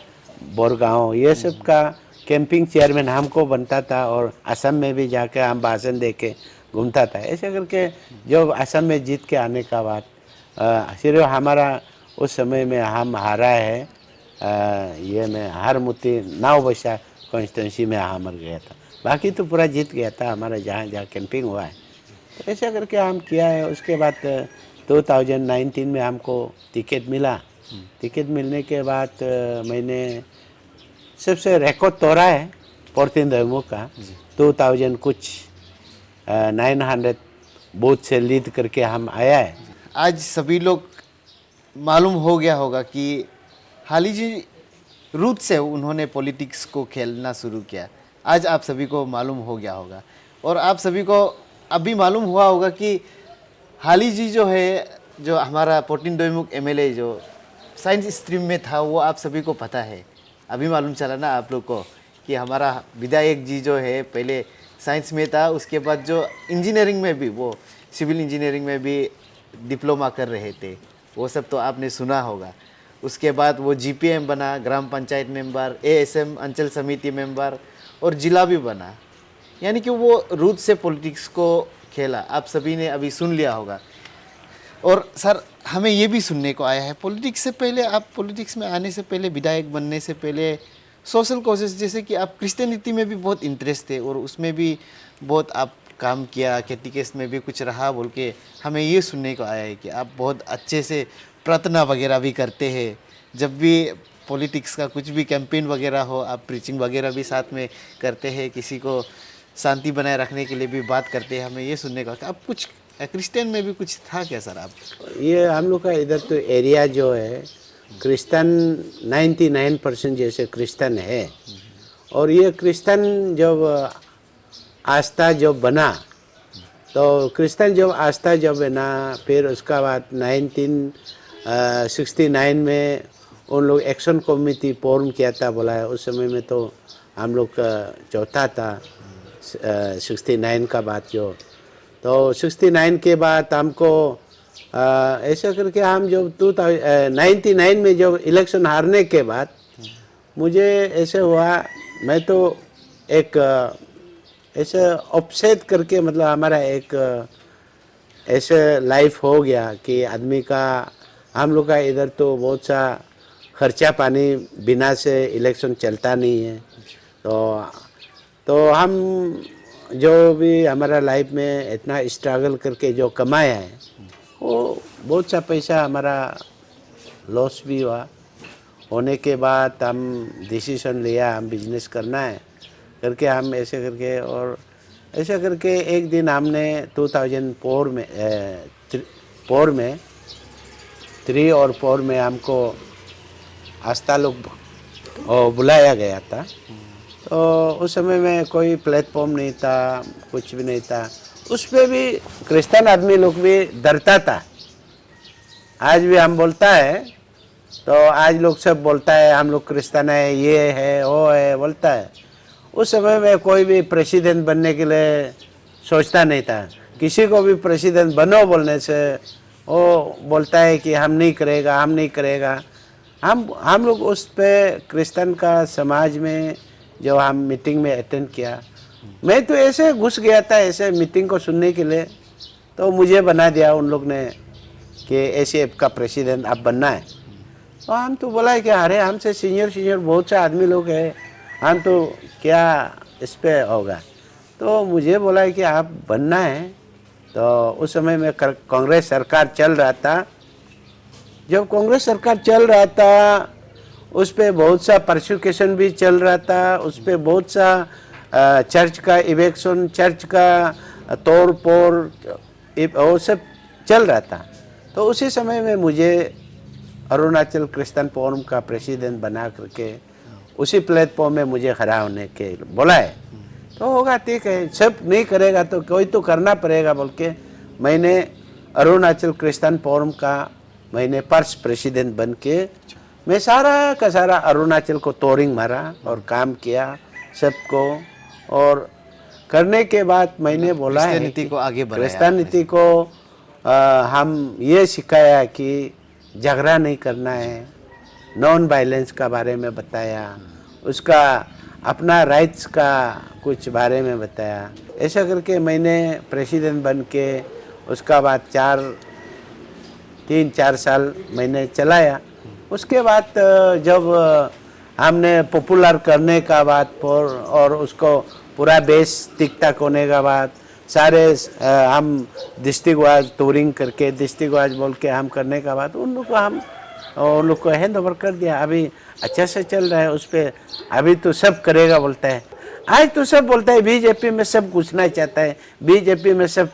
बोरगांव, ये सब का कैंपिंग चेयरमैन हमको बनता था। और असम में भी जाके हम भाषण दे के घूमता था। ऐसे करके जब असम में जीत के आने का बाद सिर्फ हमारा उस समय में हम हारा है ये में हरमुती 9 बसा कॉन्स्टिट्यूंसी में हार गया था। बाकी तो पूरा जीत गया था हमारा जहाँ जहाँ कैंपिंग हुआ है। तो ऐसा करके हम किया है। उसके बाद 2019 में हमको टिकट मिला। टिकट मिलने के बाद मैंने सबसे रिकॉर्ड तोड़ा है पोर्टिन डेमो का 2000 कुछ 900 बूथ से लीड करके हम आया है। आज सभी लोग मालूम हो गया होगा कि हाली जी रूट से उन्होंने पॉलिटिक्स को खेलना शुरू किया। आज आप सभी को मालूम हो गया होगा और आप सभी को अभी मालूम हुआ होगा कि हाली जी जो है, जो हमारा पोर्टिन डोईमुख एमएलए जो साइंस स्ट्रीम में था, वो आप सभी को पता है। अभी मालूम चला ना आप लोग को कि हमारा विधायक जी जो है पहले साइंस में था, उसके बाद जो इंजीनियरिंग में भी, वो सिविल इंजीनियरिंग में भी डिप्लोमा कर रहे थे। वो सब तो आपने सुना होगा। उसके बाद वो जीपीएम बना, ग्राम पंचायत मेंबर, एएसएम अंचल समिति मेंबर और जिला भी बना। यानी कि वो रूट से पॉलिटिक्स को खेला। आप सभी ने अभी सुन लिया होगा। और सर, हमें ये भी सुनने को आया है पॉलिटिक्स से पहले, आप पॉलिटिक्स में आने से पहले, विधायक बनने से पहले सोशल कॉजेज, जैसे कि आप क्रिश्चियनिटी में भी बहुत इंटरेस्ट थे और उसमें भी बहुत आप काम किया, कैटेकिस्ट में भी कुछ रहा बोल के हमें ये सुनने को आया है कि आप बहुत अच्छे से प्रार्थना वगैरह भी करते हैं। जब भी पॉलिटिक्स का कुछ भी कैंपेन वगैरह हो, आप प्रीचिंग वगैरह भी साथ में करते हैं, किसी को शांति बनाए रखने के लिए भी बात करते हैं। हमें ये सुनने को आप कुछ क्रिश्चियन में भी कुछ था क्या सर? आप ये हम लोग का इधर तो एरिया जो है क्रिश्चियन 99% जैसे क्रिश्चियन है। और ये क्रिश्चियन जब आस्था जब बना, तो क्रिश्चियन जब आस्था जब बना, फिर उसका बाद 1969 में उन लोग एक्शन कमेटी फॉर्म किया था, बोला है। उस समय में तो हम लोग चौथा था 69 का बात जो। तो 69 के बाद हमको ऐसा करके हम जब 1999 में जब इलेक्शन हारने के बाद मुझे ऐसे हुआ, मैं तो एक ऐसे अपसेट करके, मतलब हमारा एक ऐसे लाइफ हो गया कि आदमी का, हम लोग का इधर तो बहुत सा खर्चा पानी बिना से इलेक्शन चलता नहीं है। तो हम जो भी हमारा लाइफ में इतना स्ट्रगल करके जो कमाया है, वो बहुत सा पैसा हमारा लॉस भी हुआ। होने के बाद हम डिसीजन लिया हम बिजनेस करना है करके, हम ऐसे करके और ऐसा करके एक दिन हमने 2004 में 3 और 4 में हमको आस्था लोग बुलाया गया था। तो उस समय में कोई प्लेटफॉर्म नहीं था, कुछ भी नहीं था। उस पर भी क्रिश्चियन आदमी लोग भी डरता था। आज भी हम बोलता है तो आज लोग सब बोलता है हम लोग क्रिश्चियन है, ये है वो है बोलता है। उस समय में कोई भी प्रेसिडेंट बनने के लिए सोचता नहीं था। किसी को भी प्रेसिडेंट बनो बोलने से वो बोलता है कि हम नहीं करेगा, हम नहीं करेगा। हम लोग उस पे क्रिश्चियन का समाज में जो हम मीटिंग में अटेंड किया, मैं तो ऐसे घुस गया था ऐसे मीटिंग को सुनने के लिए। तो मुझे बना दिया उन लोग ने कि एसीएफ का प्रेसिडेंट आप बनना है। तो हम तो बोला है कि अरे हमसे सीनियर बहुत से आदमी लोग हैं, हम तो क्या इस पे होगा। तो मुझे बोला है कि आप बनना है। तो उस समय में कांग्रेस सरकार चल रहा था। जब कांग्रेस सरकार चल रहा था उस पर बहुत सा परसिक्यूशन भी चल रहा था। उस पर बहुत सा चर्च का इवेक्शन, चर्च का तोड़ फोड़, वो सब चल रहा था। तो उसी समय में मुझे अरुणाचल क्रिश्चियन फोरम का प्रेसिडेंट बना करके उसी प्लेटफॉर्म में मुझे खड़ा होने के बोला है। तो होगा ठीक है, सब नहीं करेगा तो कोई तो करना पड़ेगा बोल के मैंने अरुणाचल क्रिश्चियन फोरम का मैंने फर्स्ट प्रेसिडेंट बन के मैं सारा का सारा अरुणाचल को टूरिंग मारा और काम किया सबको। और करने के बाद मैंने बोला है क्रिश्चियनिटी को आगे बढ़ाया। क्रिश्चियनिटी को हम ये सिखाया कि झगड़ा नहीं करना है, नॉन वायलेंस का बारे में बताया, उसका अपना राइट्स का कुछ बारे में बताया। ऐसा करके मैंने प्रेसिडेंट बन के उसका बाद 3-4 साल मैंने चलाया। उसके बाद जब हमने पॉपुलर करने का बात और उसको पूरा बेस टिक टाक होने के बाद सारे हम डिस्ट्रिक्ट वाइज टूरिंग करके डिस्ट्रिक्ट वाइज बोल के हम करने के बाद उन लोग को हैंड ओवर कर दिया। अभी अच्छा से चल रहा है उस पर। अभी तो सब करेगा बोलता है। आज तो सब बोलता है बीजेपी में सब घुसना चाहता है, बीजेपी में सब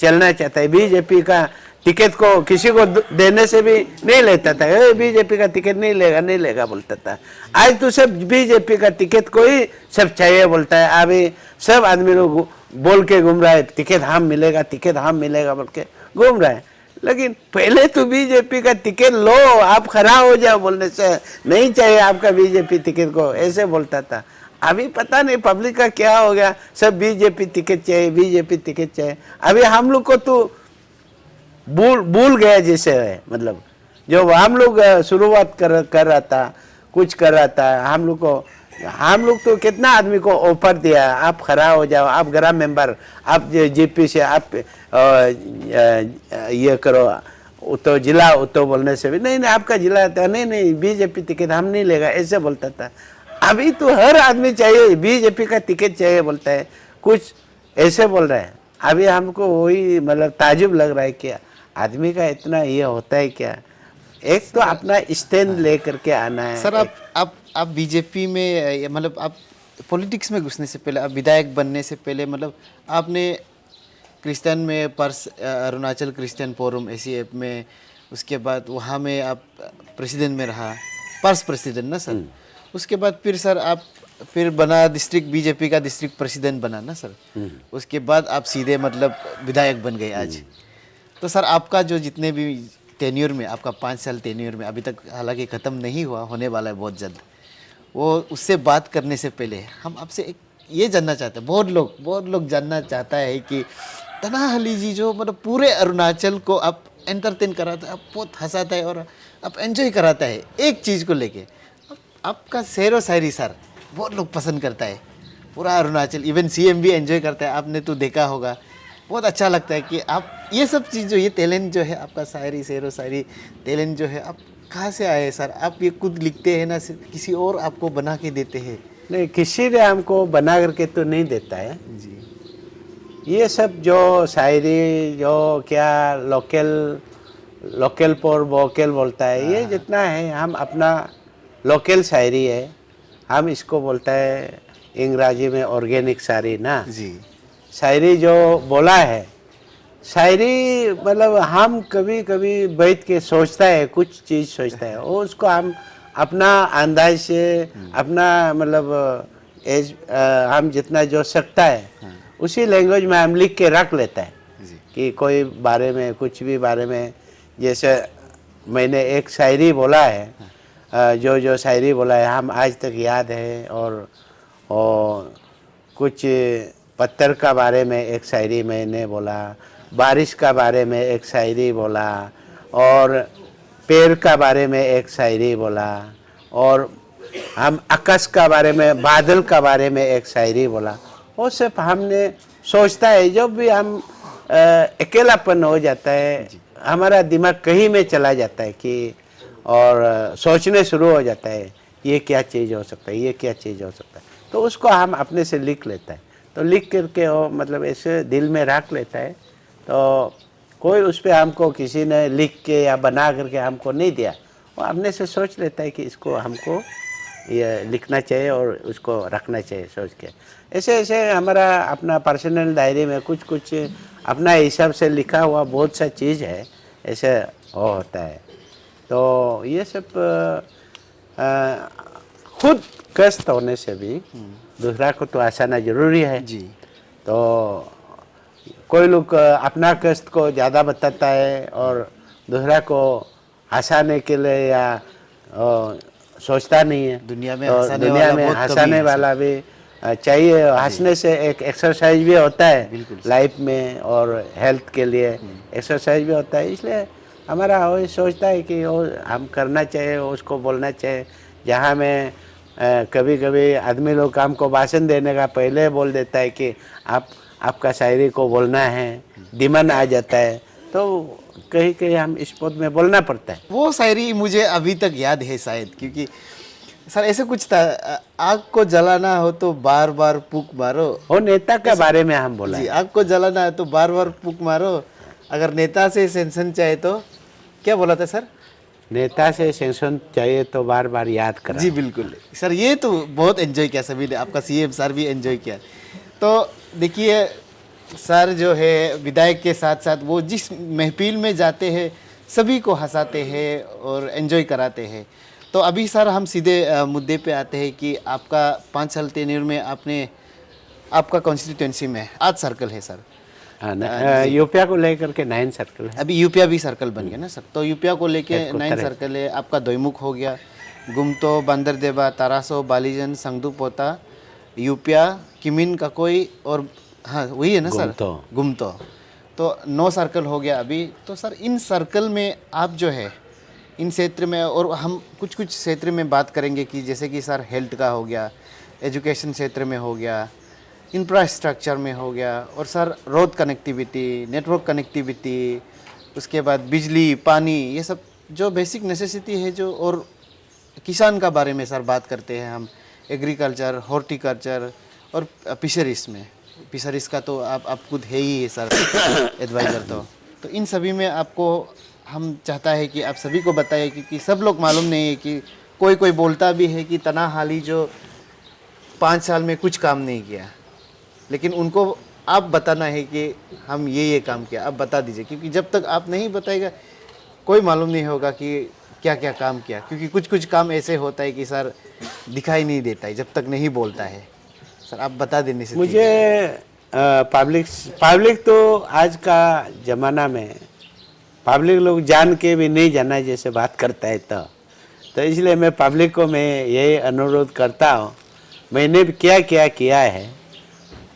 चलना चाहता है, बीजेपी का टिकट को किसी को देने से भी नहीं लेता था, बीजेपी का टिकट नहीं लेगा बोलता था। आज तो सब बीजेपी का टिकट को ही सब चाहिए बोलता है। अभी सब आदमी लोग बोल के घूम रहा है टिकट हम मिलेगा बोल के घूम रहा है। लेकिन पहले तो बीजेपी का टिकट लो, आप खड़ा हो जाओ बोलने से नहीं चाहिए आपका बीजेपी टिकट को, ऐसे बोलता था। अभी पता नहीं पब्लिक का क्या हो गया, सब बीजेपी टिकट चाहिए। अभी हम लोग को तो भूल गया जैसे है, मतलब जो हम लोग शुरुआत कर रहा था, कुछ कर रहा था, हम लोग तो कितना आदमी को ऑफर दिया, आप खड़ा हो जाओ, आप ग्राम मेंबर, आप जीपी से आप ये करो, तो जिला तो बोलने से भी नहीं आपका जिला था, नहीं बीजेपी टिकट हम नहीं लेगा, ऐसे बोलता था। अभी तो हर आदमी चाहिए बीजेपी का टिकट चाहिए बोलता है, कुछ ऐसे बोल रहे हैं। अभी हमको वही मतलब ताजुब लग रहा है कि आदमी का इतना ये होता है क्या। एक तो अपना स्टैंड लेकर के आना है। सर आप बीजेपी में मतलब आप पॉलिटिक्स में घुसने से पहले, आप विधायक बनने से पहले, मतलब आपने क्रिश्चियन में अरुणाचल क्रिश्चियन फोरम ACF में, उसके बाद वहाँ में आप प्रेसिडेंट में रहा, पर्स प्रेसिडेंट ना सर। उसके बाद फिर सर आप फिर बना डिस्ट्रिक्ट बीजेपी का डिस्ट्रिक्ट प्रेसिडेंट बना ना सर। उसके बाद आप सीधे मतलब विधायक बन गए आज। तो सर आपका जो जितने भी टेन्योर में, आपका 5 साल टेन्योर में अभी तक हालांकि ख़त्म नहीं हुआ, होने वाला है बहुत जल्द, वो उससे बात करने से पहले हम आपसे एक ये जानना चाहते हैं, बहुत लोग जानना चाहता है कि तनाहली जी जो मतलब पूरे अरुणाचल को आप एंटरटेन कराता है, आप बहुत हंसाता है और आप एंजॉय कराता है एक चीज़ को लेके, आपका शेर व शायरी सर बहुत लोग पसंद करता है, पूरा अरुणाचल, इवन CM भी एंजॉय करता है, आपने तो देखा होगा। बहुत अच्छा लगता है कि आप ये सब चीज़ जो ये टैलेंट जो है आपका, शायरी शेर व शायरी टैलेंट जो है, आप कहाँ से आए सर? आप ये खुद लिखते हैं ना, सिर्फ किसी और आपको बना के देते हैं? नहीं, किसी ने हमको बना करके तो नहीं देता है जी। ये सब जो शायरी जो क्या लोकल पर वोकल बोलता है, ये जितना है हम अपना लोकल शायरी है, हम इसको बोलता है अंग्रेजी में ऑर्गेनिक शायरी ना जी। शायरी जो बोला है, शायरी मतलब हम कभी कभी बैठ के सोचता है, कुछ चीज़ सोचता है, और उसको हम अपना अंदाज से अपना मतलब हम जितना जो सकता है उसी लैंग्वेज में हम लिख के रख लेता है कि कोई बारे में कुछ भी बारे में। जैसे मैंने एक शायरी बोला है, जो शायरी बोला है हम आज तक याद है, और कुछ पत्थर का बारे में एक शायरी मैंने बोला, बारिश का बारे में एक शायरी बोला, और पेड़ का बारे में एक शायरी बोला, और हम आकाश का बारे में, बादल का बारे में एक शायरी बोला। वो सब हमने सोचता है, जब भी हम अकेलापन हो जाता है, हमारा दिमाग कहीं में चला जाता है कि, और सोचने शुरू हो जाता है ये क्या चीज़ हो सकता है, ये क्या चीज़ हो सकता है, तो उसको हम अपने से लिख लेता है। तो लिख करके वो मतलब ऐसे दिल में रख लेता है, तो कोई उस पर हमको किसी ने लिख के या बना करके हमको नहीं दिया, वो अपने से सोच लेता है कि इसको हमको ये लिखना चाहिए और उसको रखना चाहिए सोच के। ऐसे ऐसे हमारा अपना पर्सनल डायरी में कुछ कुछ अपना हिसाब से लिखा हुआ बहुत सा चीज़ है, ऐसे वो होता है। तो ये सब खुद कष्ट होने से भी दूसरा को तो हंसाना जरूरी है जी। तो कोई लोग अपना कष्ट को ज़्यादा बताता है और दूसरा को हंसाने के लिए या सोचता नहीं है। दुनिया में तो हंसाने दुनिया वाला में बहुत कमी हंसाने है वाला भी चाहिए। हंसने से एक एक्सरसाइज भी होता है बिल्कुल। लाइफ में, और हेल्थ के लिए एक्सरसाइज भी होता है। इसलिए हमारा वो सोचता है कि वो हम करना चाहिए, उसको बोलना चाहिए। जहाँ में कभी कभी आदमी लोग हमको भाषण देने का पहले बोल देता है कि आपका शायरी को बोलना है, डिमांड आ जाता है, तो कहीं कहीं हम इस पद में बोलना पड़ता है। वो शायरी मुझे अभी तक याद है शायद, क्योंकि सर ऐसे कुछ था, आग को जलाना हो तो बार बार फूंक मारो। वो नेता के बारे में हम बोला जी, है। आग को जलाना है तो बार बार फूंक मारो। अगर नेता से सेंसन चाहे तो क्या बोला था सर? नेता से सेंसन चाहिए तो बार बार याद करा। जी बिल्कुल सर, ये तो बहुत एंजॉय किया सभी ने, आपका सीएम सर भी एंजॉय किया। तो देखिए सर जो है विधायक के साथ साथ वो जिस महफिल में जाते हैं सभी को हंसाते हैं और एंजॉय कराते हैं। तो अभी सर हम सीधे मुद्दे पे आते हैं कि आपका 5 साल टेन्योर में आपने आपका कॉन्स्टिट्यूंसी में 8 सर्कल है सर। यूपिया को लेकर के 9 सर्कल है। अभी यूपिया भी सर्कल बन गया ना सर, तो यूपिया को लेके हेडक्वार्टर 9 है। सर्कल है। आपका दोईमुख हो गया, गुमतो, बंदरदेवा, तारासो, बालीजन, संगदुपोता, यूपिया, किमिन ककोई और हाँ वही है ना सर, गुमतो। गुमतो। तो 9 सर्कल हो गया अभी। तो सर इन सर्कल में आप जो है इन क्षेत्र में, और हम कुछ कुछ क्षेत्र में बात करेंगे कि जैसे कि सर हेल्थ का हो गया, एजुकेशन क्षेत्र में हो गया, इंफ्रास्ट्रक्चर में हो गया, और sir road connectivity, network connectivity, उसके बाद बिजली, पानी, ये सब जो बेसिक नेसेसिटी है जो, और किसान का बारे में सर बात करते हैं हम, एग्रीकल्चर, हॉर्टिकल्चर और फिशरीज में। फिशरीज का तो आप खुद है ही है सर एडवाइज़र। तो इन सभी में आपको हम चाहता है कि आप सभी को बताएं, क्योंकि सब लोग मालूम नहीं है कि कोई कोई बोलता भी है कि तना हाली जो 5 साल में कुछ काम नहीं किया, लेकिन उनको आप बताना है कि हम ये काम किया, आप बता दीजिए, क्योंकि जब तक आप नहीं बताएगा कोई मालूम नहीं होगा कि क्या क्या काम किया। क्योंकि कुछ कुछ काम ऐसे होता है कि सर दिखाई नहीं देता है जब तक नहीं बोलता है। सर आप बता देने से मुझे पब्लिक तो आज का ज़माना में पब्लिक लोग जान के भी नहीं जाना जैसे बात करता है। तो इसलिए मैं पब्लिक को मैं यही अनुरोध करता हूँ, मैंने भी क्या क्या किया है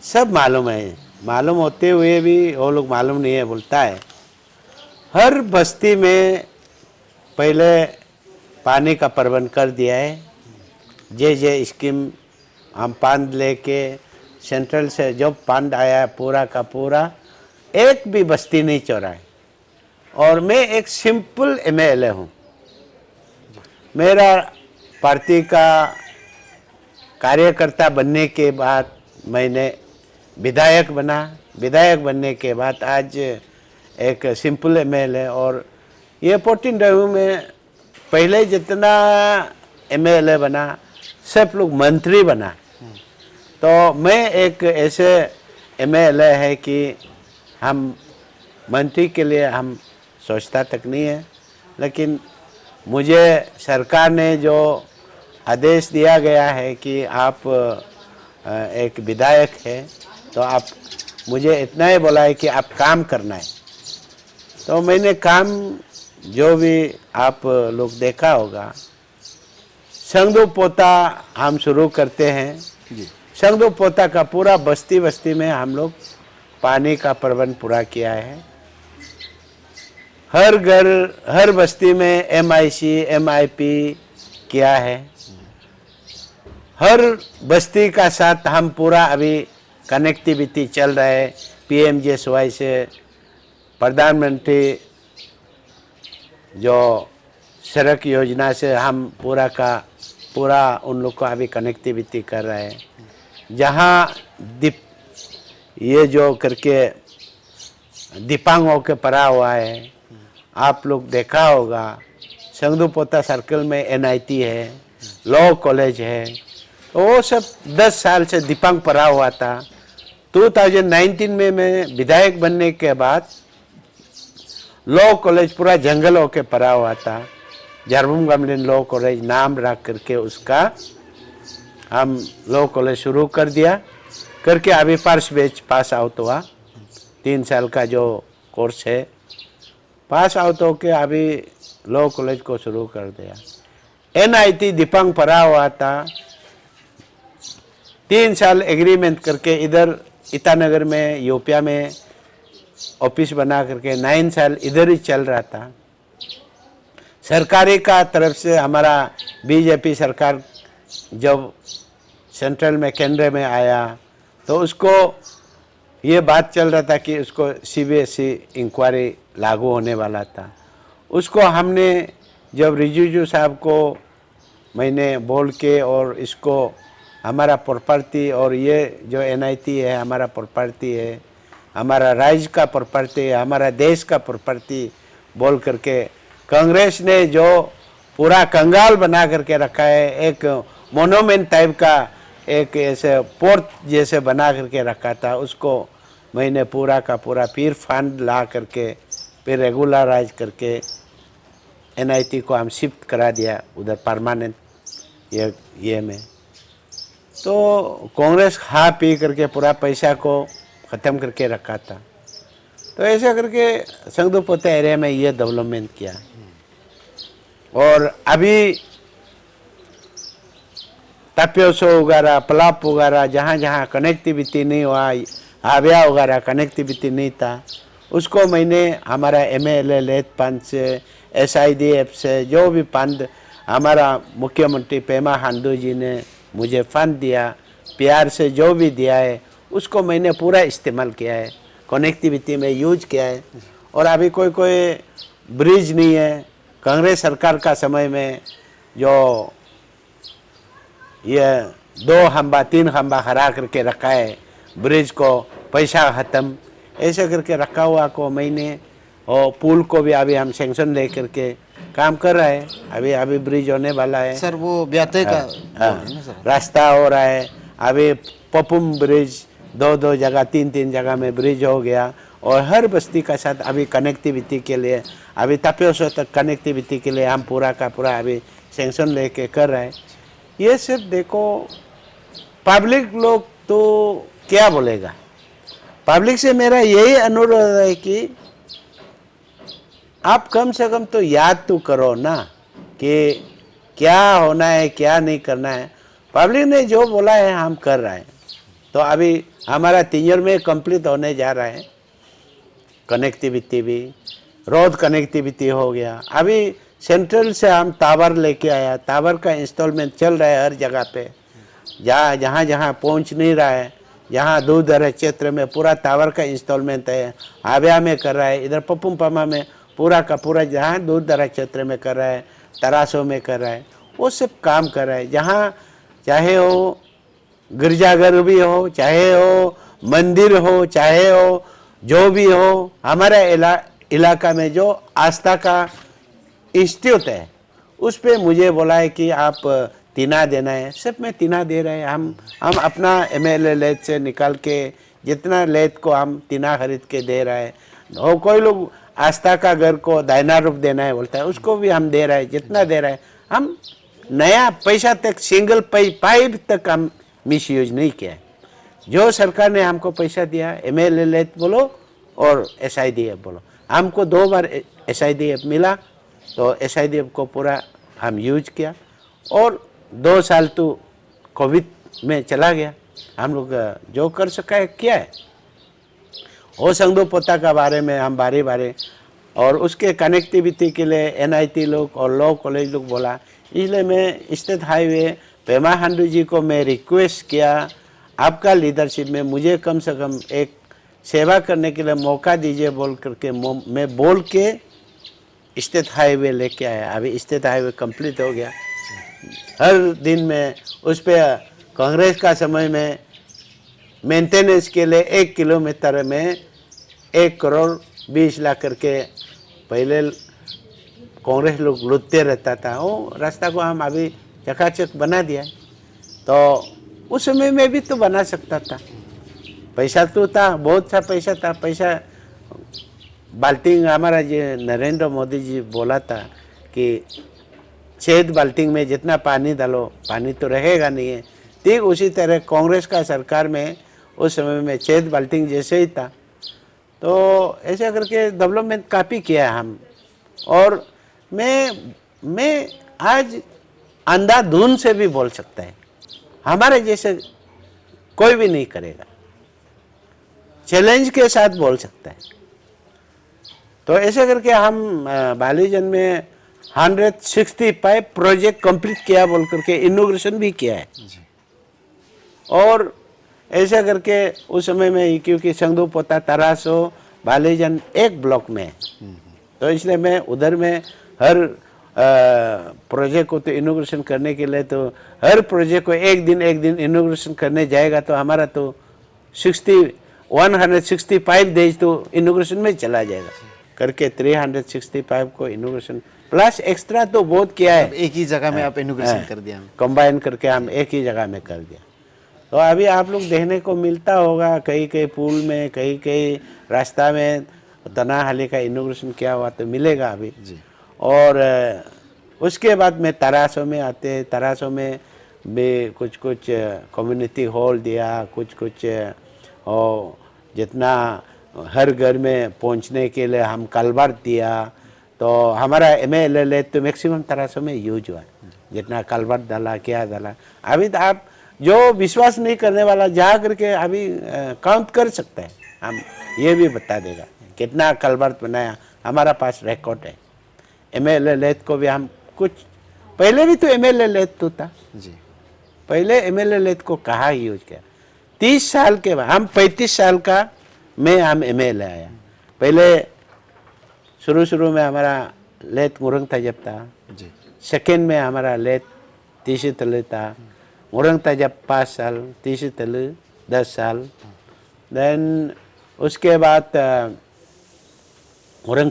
सब मालूम है। मालूम होते हुए भी वो लोग मालूम नहीं है बोलता है। हर बस्ती में पहले पानी का प्रबंध कर दिया है। जे स्कीम हम पानी लेके सेंट्रल से जो पानी आया पूरा का पूरा एक भी बस्ती नहीं चौराए। और मैं एक सिंपल एमएलए हूँ। मेरा पार्टी का कार्यकर्ता बनने के बाद मैंने विधायक बना। विधायक बनने के बाद आज एक सिंपल एमएलए, और ये 14 ड्राइव में पहले जितना एमएलए बना सब लोग मंत्री बना। तो मैं एक ऐसे एमएलए है कि हम मंत्री के लिए हम सोचता तक नहीं है, लेकिन मुझे सरकार ने जो आदेश दिया गया है कि आप एक विधायक है तो आप मुझे इतना ही बोला है कि आप काम करना है। तो मैंने काम जो भी आप लोग देखा होगा, संगदू पोता हम शुरू करते हैं। संगदू पोता का पूरा बस्ती बस्ती में हम लोग पानी का प्रबंध पूरा किया है। हर घर हर बस्ती में एमआईसी एमआईपी किया है। हर बस्ती का साथ हम पूरा अभी कनेक्टिविटी चल रहा है। पीएमजीएसवाई से प्रधानमंत्री जो सड़क योजना से हम पूरा का पूरा उन लोग को अभी कनेक्टिविटी कर रहे हैं। जहाँ ये जो करके दिपांगों के पड़ा हुआ है, आप लोग देखा होगा संगदू पोता सर्कल में एनआईटी है, लॉ कॉलेज है। तो वो सब 10 साल से दिपांग पड़ा हुआ था। 2019 में मैं विधायक बनने के बाद लॉ कॉलेज पूरा जंगल होके पड़ा हुआ था। जरबुम गमलिन लॉ कॉलेज नाम रख करके उसका हम लॉ कॉलेज शुरू कर दिया। करके अभी फर्स्ट बैच पास आउट हुआ। 3 साल का जो कोर्स है पास आउट होके अभी लॉ कॉलेज को शुरू कर दिया। एनआईटी दिपांग पड़ा हुआ था। 3 साल एग्रीमेंट करके इधर ईटानगर में यूपिया में ऑफिस बना करके 9 साल इधर ही चल रहा था। सरकारी का तरफ से हमारा बीजेपी सरकार जब सेंट्रल में केंद्र में आया तो उसको ये बात चल रहा था कि उसको सीबीएसई इंक्वायरी लागू होने वाला था। उसको हमने जब रिजिजू साहब को मैंने बोल के और इसको हमारा प्रॉपर्टी और ये जो NIT है हमारा प्रॉपर्टी है, हमारा राज्य का प्रॉपर्टी है, हमारा देश का प्रॉपर्टी बोल करके कांग्रेस ने जो पूरा कंगाल बना करके रखा है, एक मोनूमेंट टाइप का एक ऐसे पोर्ट जैसे बना करके रखा था, उसको मैंने पूरा का पूरा फिर फंड ला करके फिर रेगुलराइज करके NIT को हम शिफ्ट करा दिया उधर परमानेंट ये में। तो कांग्रेस खा पी करके पूरा पैसा को ख़त्म करके रखा था। तो ऐसा करके संगदुपोता एरिया में ये डेवलपमेंट किया। और अभी तपियोसो वगैरह, पलाप वगैरह, जहाँ जहाँ कनेक्टिविटी नहीं हुआ, हाविया वगैरह कनेक्टिविटी नहीं था, उसको मैंने हमारा MLA लेट फंड से, SIDF से, जो भी फंड हमारा मुख्यमंत्री पेमा खांडू जी ने मुझे फंड दिया, प्यार से जो भी दिया है उसको मैंने पूरा इस्तेमाल किया है, कनेक्टिविटी में यूज किया है। और अभी कोई ब्रिज नहीं है, कांग्रेस सरकार का समय में जो ये 2 खंबा 3 खंबा खड़ा करके रखा है, ब्रिज को पैसा ख़त्म ऐसे करके रखा हुआ को मैंने, और पुल को भी अभी हम सेंक्शन ले करके काम कर रहा है। अभी ब्रिज होने वाला है सर, वो ब्याते का रास्ता हो रहा है। अभी पपुम ब्रिज 2 जगह 3 जगह में ब्रिज हो गया। और हर बस्ती का साथ अभी कनेक्टिविटी के लिए, अभी तपियोसो तक कनेक्टिविटी के लिए हम पूरा का पूरा अभी सेंक्शन लेके कर रहे हैं। ये सिर्फ देखो, पब्लिक लोग तो क्या बोलेगा, पब्लिक से मेरा यही अनुरोध है कि आप कम से कम तो याद तो करो ना कि क्या होना है क्या नहीं करना है। पब्लिक ने जो बोला है हम कर रहे हैं। तो अभी हमारा 3 ईयर में कंप्लीट होने जा रहा है। कनेक्टिविटी भी, रोड कनेक्टिविटी हो गया। अभी सेंट्रल से हम टावर लेके आया, टावर का इंस्टॉलमेंट चल रहा है हर जगह पे। जहाँ जहाँ पहुँच नहीं रहा है, जहाँ दूर दराज क्षेत्र में पूरा टावर का इंस्टॉलमेंट है, हाविया में कर रहा है, इधर पपुम पमा में पूरा का पूरा जहाँ दूर दराज क्षेत्र में कर रहा है, तरासों में कर रहा है, वो सब काम कर रहा है। जहाँ चाहे हो गिरजाघर भी हो, चाहे हो मंदिर हो, चाहे हो जो भी हो, हमारा इलाका में जो आस्था का इंस्टीट्यूट है उस पे मुझे बोला है कि आप टीना देना है, सब में टीना दे रहे हैं। हम अपना MLA लेत से निकाल के जितना लेत को हम टीना खरीद के दे रहे हैं। और कोई लोग आस्था का घर को दायना रूप देना है बोलता है, उसको भी हम दे रहे हैं, जितना दे रहे हैं। हम नया पैसा तक, सिंगल पाइप तक हम मिस यूज नहीं किया है। जो सरकार ने हमको पैसा दिया, MLA लेत बोलो और SIDF बोलो, हमको 2 बार SIDF मिला, तो SIDF को पूरा हम यूज किया। और 2 साल तो कोविड में चला गया, हम लोग जो कर सका है किया है। और संगदुपोता का बारे में हम बारे बारे, और उसके कनेक्टिविटी के लिए NIT लोग और लॉ कॉलेज लोग बोला, इसलिए मैं स्टेट हाईवे पेमा खांडू जी को मैं रिक्वेस्ट किया, आपका लीडरशिप में मुझे कम से कम एक सेवा करने के लिए मौका दीजिए बोल करके मैं बोल के स्टेट हाईवे लेके आया। अभी स्टेट हाईवे कंप्लीट हो गया। हर दिन में उस पर कांग्रेस का समय में मेंटेनेंस के लिए 1 किलोमीटर में 1 करोड़ 20 लाख करके पहले कांग्रेस लोग लूटते रहता था। वो रास्ता को हम अभी चकाचक बना दिया। तो उस समय में भी तो बना सकता था, पैसा तो था, बहुत सा पैसा था। पैसा बाल्टिंग, हमारा जो नरेंद्र मोदी जी बोला था कि 6 बाल्टिंग में जितना पानी डालो पानी तो रहेगा नहीं है। ठीक उसी तरह कांग्रेस का सरकार में उस समय में 6 बाल्टिंग जैसे ही था। तो ऐसा करके डेवलपमेंट काफ़ी किया है हम। और मैं आज अंधाधुंध से भी बोल सकता है, हमारे जैसे कोई भी नहीं करेगा, चैलेंज के साथ बोल सकता है। तो ऐसे करके हम बालीजन में 165 प्रोजेक्ट कंप्लीट किया बोल करके इनोग्रेशन भी किया है। और ऐसा करके उस समय में, क्योंकि संगदुपोता तरासो बालीजन एक ब्लॉक में है, तो इसलिए मैं उधर में हर प्रोजेक्ट को तो इनोग्रेशन करने के लिए तो हर प्रोजेक्ट को एक दिन इनोग्रेशन करने जाएगा तो हमारा तो 165 डेज तो इनोग्रेशन में चला जाएगा करके 365 को इनोग्रेशन प्लस एक्स्ट्रा तो बहुत किया है। अब एक ही जगह में आप इनोग्रेशन कर दिया। कंबाइन करके हम एक ही जगह में कर दिया। तो अभी आप लोग देखने को मिलता होगा कहीं कहीं पुल में, कहीं कहीं रास्ता में तनाहाली का इनोग्रेशन किया हुआ तो मिलेगा अभी जी। और उसके बाद में तरासों में आते हैं। तरासों में भी कुछ कुछ कम्युनिटी हॉल दिया, कुछ कुछ और जितना हर घर में पहुंचने के लिए हम कलवर्ट दिया। तो हमारा MLL तो मैक्सिमम तरासों में यूज हुआ है, जितना कलवर्ट डाला क्या डाला। अभी तो आप जो विश्वास नहीं करने वाला जा करके अभी काउंट कर सकता है, हम ये भी बता देगा कितना कलवर्ट बनाया, हमारा पास रिकॉर्ड है। MLL को भी हम कुछ पहले भी तो MLL तो था जी। पहले MLL को कहा यूज किया 30 साल के बाद। हम 35 साल का में हम MLA आया। पहले शुरू में हमारा लेत मुरंग था जब था जी। सेकेंड में हमारा लेत तीसरी तले था, मुरंग था जब 5 साल, तीसरी तले 10 साल। देन उसके बाद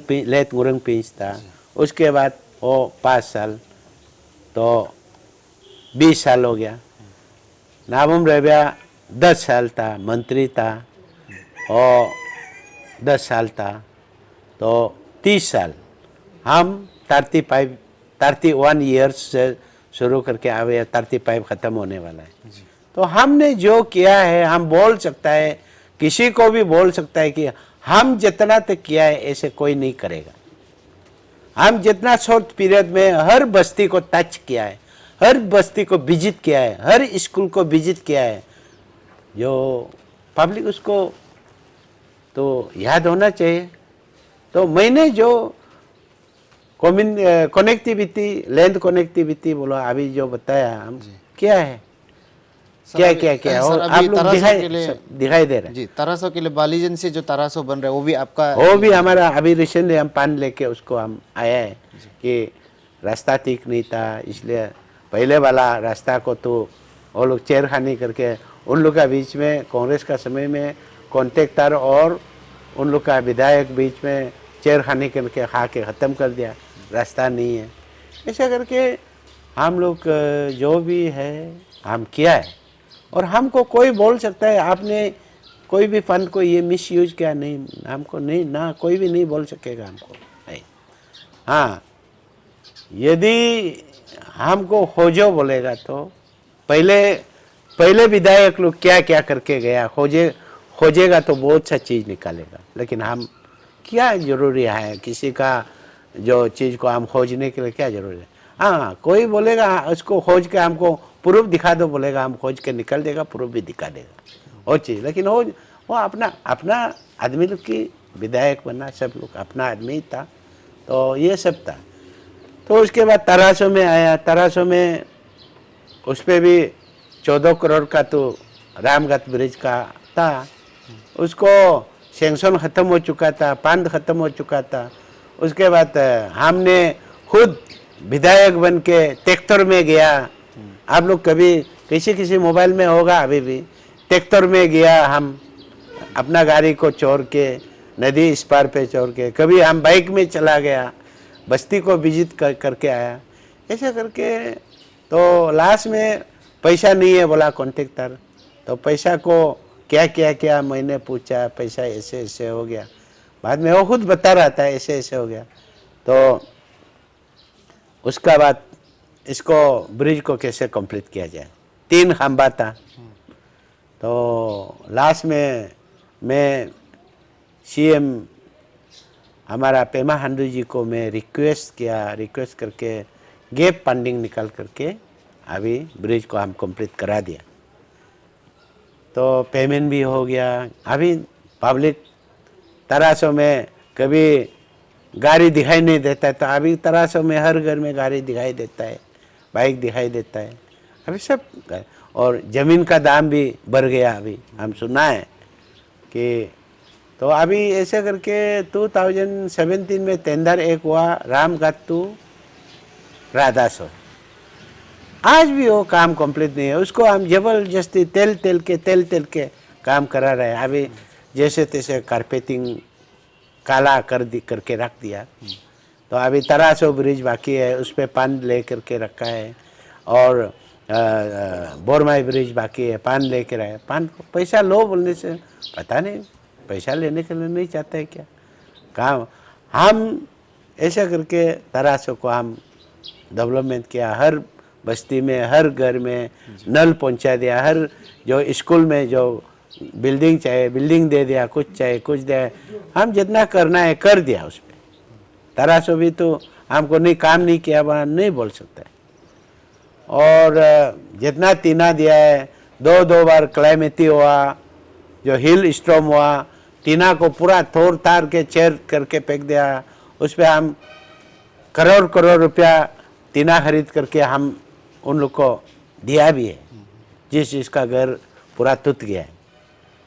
लेत मुरंग पिंच था, उसके बाद वो 5 साल तो 20 साल हो गया। नाबम रेबिया 10 साल था, मंत्री था और 10 साल था तो 30 साल। हम 31 ईयर्स से शुरू करके आवे, 35 ख़त्म होने वाला है। तो हमने जो किया है हम बोल सकता है, किसी को भी बोल सकता है कि हम जितना तक किया है ऐसे कोई नहीं करेगा। हम जितना शॉर्ट पीरियड में हर बस्ती को टच किया है, हर बस्ती को विजिट किया है, हर स्कूल को विजिट किया है, जो पब्लिक उसको तो याद होना चाहिए। तो मैंने जो कनेक्टिविटी, लैंड कनेक्टिविटी बोला अभी जो बताया हम क्या है, क्या क्या क्या सर, और अभी आप लोग तरासों के लिए दिखाई दे रहा है। जी, तरासों के लिए बालीजन से जो तरासों बन रहा है वो भी आपका? वो भी हमारा अभी रिसेंटली हम पान लेके उसको हम आया है कि रास्ता ठीक नहीं था, इसलिए पहले वाला रास्ता को तो वो लोग चेरखानी करके उन लोग का बीच में कांग्रेस का समय में कॉन्ट्रैक्टर और उन लोग का विधायक बीच में चेरखानी करके खा के ख़त्म कर दिया, रास्ता नहीं है। ऐसा करके हम लोग जो भी है हम किया है और हमको कोई बोल सकता है आपने कोई भी फंड को ये मिस यूज किया, नहीं, हमको नहीं ना, कोई भी नहीं बोल सकेगा हमको नहीं। हाँ, यदि हमको खोजो बोलेगा तो पहले विधायक लोग क्या क्या करके गया, खोजेगा तो बहुत सा चीज़ निकालेगा। लेकिन हम क्या जरूरी है किसी का जो चीज़ को हम खोजने के लिए क्या जरूरी है। हाँ, कोई बोलेगा उसको खोज के हमको प्रूफ दिखा दो बोलेगा, हम खोज के निकल देगा, प्रूफ भी दिखा देगा वो चीज़। लेकिन वो अपना आदमी लोग की विधायक बनना, सब लोग अपना आदमी था तो ये सब था। तो उसके बाद तरासों में आया। तरासों में उस पर भी 14 करोड़ का तो रामगत ब्रिज का था, उसको सैंक्शन ख़त्म हो चुका था, फंड ख़त्म हो चुका था। उसके बाद हमने खुद विधायक बन के ट्रैक्टर में गया। आप लोग कभी किसी मोबाइल में होगा, अभी भी ट्रैक्टर में गया, हम अपना गाड़ी को छोड़ के नदी इस पार पे छोड़ के, कभी हम बाइक में चला गया, बस्ती को विजिट करके आया। ऐसा करके तो लास्ट में पैसा नहीं है बोला कॉन्ट्रैक्टर, तो पैसा को क्या क्या क्या मैंने पूछा, पैसा ऐसे ऐसे हो गया। बाद में वो खुद बता रहा था ऐसे ऐसे हो गया। तो उसका बाद इसको ब्रिज को कैसे कंप्लीट किया जाए, 3 खंबा था। तो लास्ट में मैं CM हमारा पेमा खांडू जी को मैं रिक्वेस्ट करके गैप फंडिंग निकाल करके अभी ब्रिज को हम कंप्लीट करा दिया। तो पेमेंट भी हो गया। अभी पब्लिक तरासों में कभी गाड़ी दिखाई नहीं देता है, तो अभी तरासों में हर घर में गाड़ी दिखाई देता है, बाइक दिखाई देता है अभी सब। और ज़मीन का दाम भी बढ़ गया अभी, हम सुना है कि। तो अभी ऐसे करके 2017 में टेंडर एक हुआ रामगत टू राधासो, आज भी वो काम कंप्लीट नहीं है। उसको हम जबरदस्ती तेल तेल के काम करा रहे हैं। अभी जैसे तैसे कारपेटिंग काला करके रख दिया। तो अभी तरासो ब्रिज बाकी है, उस पर पान ले करके रखा है। और बोरमाई ब्रिज बाकी है, पान लेके रहे। पान को पैसा लो बोलने से पता नहीं पैसा लेने के लिए नहीं चाहते क्या काम। हम ऐसा करके तरासो को हम डेवलपमेंट किया। हर बस्ती में, हर घर में नल पहुंचा दिया। हर जो स्कूल में जो बिल्डिंग चाहिए बिल्डिंग दे दिया, कुछ चाहिए कुछ दे। हम जितना करना है कर दिया उस पर। तरासो भी तो हमको नहीं काम नहीं किया बना नहीं बोल सकते। और जितना टीना दिया है, दो बार क्लाइमेटी हुआ, जो हिल स्टॉर्म हुआ, टीना को पूरा तोड़ ताड़ के चेयर करके फेंक दिया। उस पर हम करोड़ रुपया टीना खरीद करके हम उन लोग को दिया भी है, जिसका घर पूरा टूट गया है।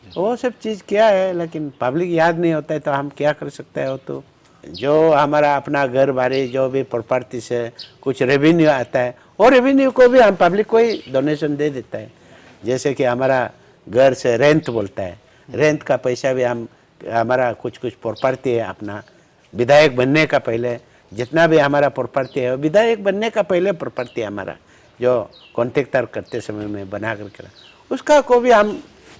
वो सब चीज़ क्या है, लेकिन पब्लिक याद नहीं होता है तो हम क्या कर सकते हैं। वो तो जो हमारा अपना घर बारी जो भी प्रॉपर्टी से कुछ रेवेन्यू आता है, वो रेवेन्यू को भी हम पब्लिक को ही डोनेशन दे देता है। जैसे कि हमारा घर से रेंट बोलता है, रेंट का पैसा भी हम, हमारा कुछ प्रॉपर्टी है अपना, विधायक बनने का पहले जितना भी हमारा प्रॉपर्टी है, विधायक बनने का पहले प्रॉपर्टी हमारा जो कॉन्ट्रैक्टर करते समय में बना करके उसका को भी हम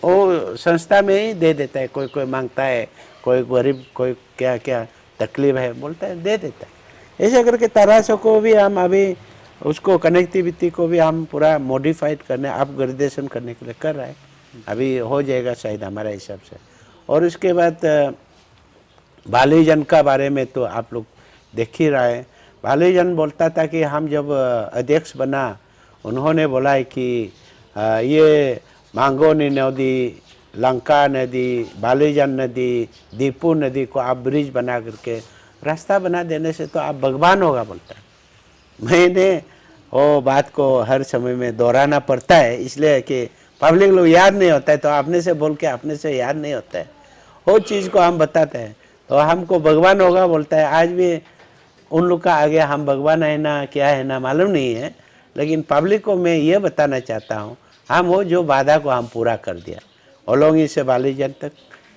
वो संस्था में ही दे देता है। कोई मांगता है, कोई गरीब कोई क्या क्या तकलीफ है बोलता है दे देता है। ऐसे करके तरासो को भी हम अभी उसको कनेक्टिविटी को भी हम पूरा मॉडिफाइड करने अपग्रेडेशन करने के लिए कर रहे हैं। अभी हो जाएगा शायद हमारे हिसाब से। और उसके बाद बालीजन का बारे में तो आप लोग देख ही रहे हैं। बालीजन बोलता था कि हम जब अध्यक्ष बना, उन्होंने बोला है कि ये मांगोनी नदी, लंका नदी, बालीजन नदी, दीपू नदी को आप ब्रिज बना करके रास्ता बना देने से तो आप भगवान होगा बोलता है। मैंने वो बात को हर समय में दोहराना पड़ता है, इसलिए कि पब्लिक लोग याद नहीं होता है तो अपने से बोल के अपने से याद नहीं होता है। वो चीज़ को हम बताते हैं तो हमको भगवान होगा बोलता है। आज भी उन लोग का आगे हम भगवान है ना क्या है ना मालूम नहीं है, लेकिन पब्लिक को मैं ये बताना चाहता हूँ हम वो जो वादा को हम पूरा कर दिया। ओलोंगी से बालीजन तक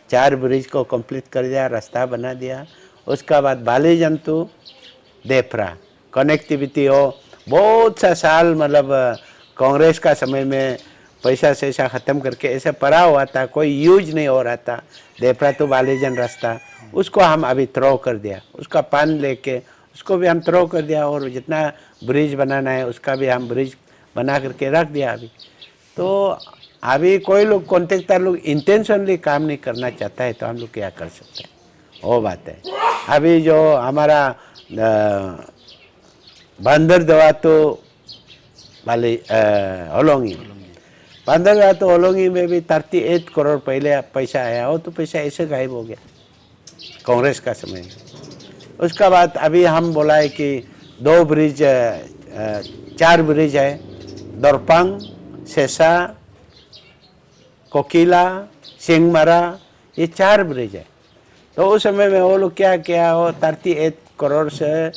4 ब्रिज को कंप्लीट कर दिया, रास्ता बना दिया। उसका बाद बालीजन टू देफरा कनेक्टिविटी हो। बहुत सा साल मतलब कांग्रेस का समय में पैसा सैसा ख़त्म करके ऐसे पड़ा हुआ था, कोई यूज नहीं हो रहा था। देफरा टू बालीजन रास्ता उसको हम अभी थ्रो कर दिया, उसका पान लेके उसको भी हम थ्रो कर दिया। और जितना ब्रिज बनाना है उसका भी हम ब्रिज बना करके रख दिया अभी। तो अभी कोई लोग कॉन्ट्रैक्टर लोग इंटेंशनली काम नहीं करना चाहता है तो हम लोग क्या कर सकते हैं, वो बात है। अभी जो हमारा बंदर दवा तो वाले होलोंगी, बंदर दवा तो होलोंगी में भी 38 करोड़ पहले पैसा आया, वो तो पैसा ऐसे गायब हो गया कांग्रेस का समय में। उसका बाद अभी हम बोला है कि 2 ब्रिज 4 ब्रिज है, दरपंग, सेसा, कोकिला, सिंगमरा, ये 4 ब्रिज है। तो उस समय में वो लोग क्या किया, वो 38 करोड़ से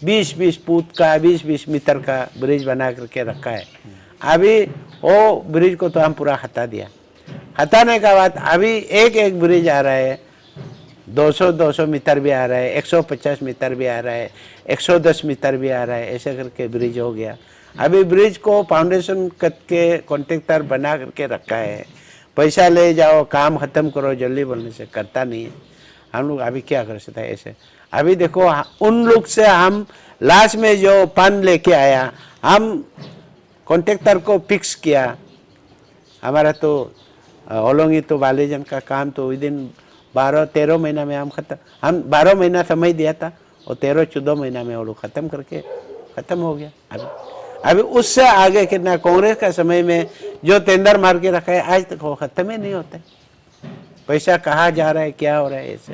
20-20 फुट का 20-20 मीटर का ब्रिज बना करके रखा है। अभी वो ब्रिज को तो हम पूरा हटा दिया। हटाने का बाद अभी एक ब्रिज आ रहा है, 200 मीटर भी आ रहा है, 150 मीटर भी आ रहा है, 110 मीटर भी आ रहा है, ऐसे करके ब्रिज हो गया। अभी ब्रिज को फाउंडेशन करके कॉन्ट्रैक्टर बना करके रखा है। पैसा ले जाओ काम ख़त्म करो जल्दी बोलने से करता नहीं है। हम लोग अभी क्या कर सकते हैं ऐसे। अभी देखो उन लोग से हम लास्ट में जो फंड लेके आया, हम कॉन्ट्रैक्टर को फिक्स किया। हमारा तो होलोंगी तो बालीजन का काम तो विदिन 12-13 महीना में हम 12 महीना समय दिया था और 13-14 महीना में वो लोग ख़त्म करके ख़त्म हो गया। अभी उससे आगे कितना कांग्रेस का समय में जो टेंडर मार के रखा है आज तक वो ख़त्म ही नहीं होता है। पैसा कहाँ जा रहा है क्या हो रहा है ऐसे,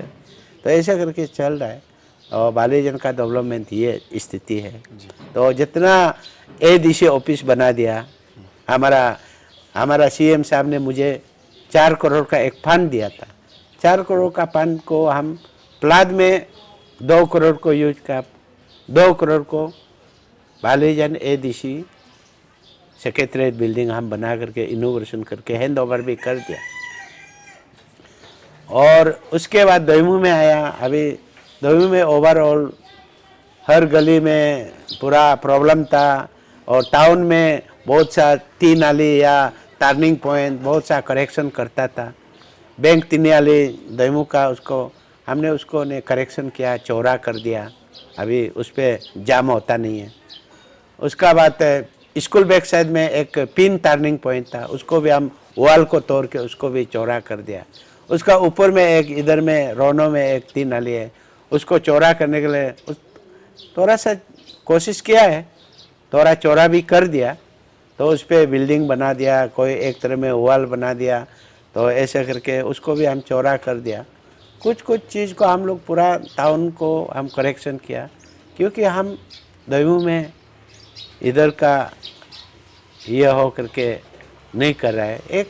तो ऐसे करके चल रहा है। और बालीजन का डेवलपमेंट ये स्थिति है। तो जितना ADC ऑफिस बना दिया, हमारा CM साहब ने मुझे 4 करोड़ का एक फंड दिया था। 4 करोड़ का फंड को हम प्लाट में 2 करोड़ को यूज कर 2 करोड़ को बालीजन एडीसी सेक्रेटरीट बिल्डिंग हम बना करके इनोग्रेशन करके हैंड ओवर भी कर दिया। और उसके बाद दोईमू में आया। अभी दोईमू में ओवरऑल हर गली में पूरा प्रॉब्लम था और टाउन में बहुत सा 3 नाली या टर्निंग पॉइंट बहुत सा करेक्शन करता था। बैंक 3 नाली दोईमू का उसको हमने उसको ने करेक्शन किया, चौड़ा कर दिया। अभी उस पर जाम होता नहीं है। उसका बाद स्कूल बैक साइड में एक पिन टर्निंग पॉइंट था, उसको भी हम वॉल को तोड़ के उसको भी चौड़ा कर दिया। उसका ऊपर में एक इधर में रोनो में एक 3 नाली है, उसको चौड़ा करने के लिए थोड़ा सा कोशिश किया है, थोड़ा चौड़ा भी कर दिया। तो उस पर बिल्डिंग बना दिया, कोई एक तरह में वॉल बना दिया, तो ऐसे करके उसको भी हम चौड़ा कर दिया। कुछ कुछ चीज़ को हम लोग पूरा टाउन को हम करेक्शन किया, क्योंकि हम दोईमू में इधर का ये हो करके नहीं कर रहा है। एक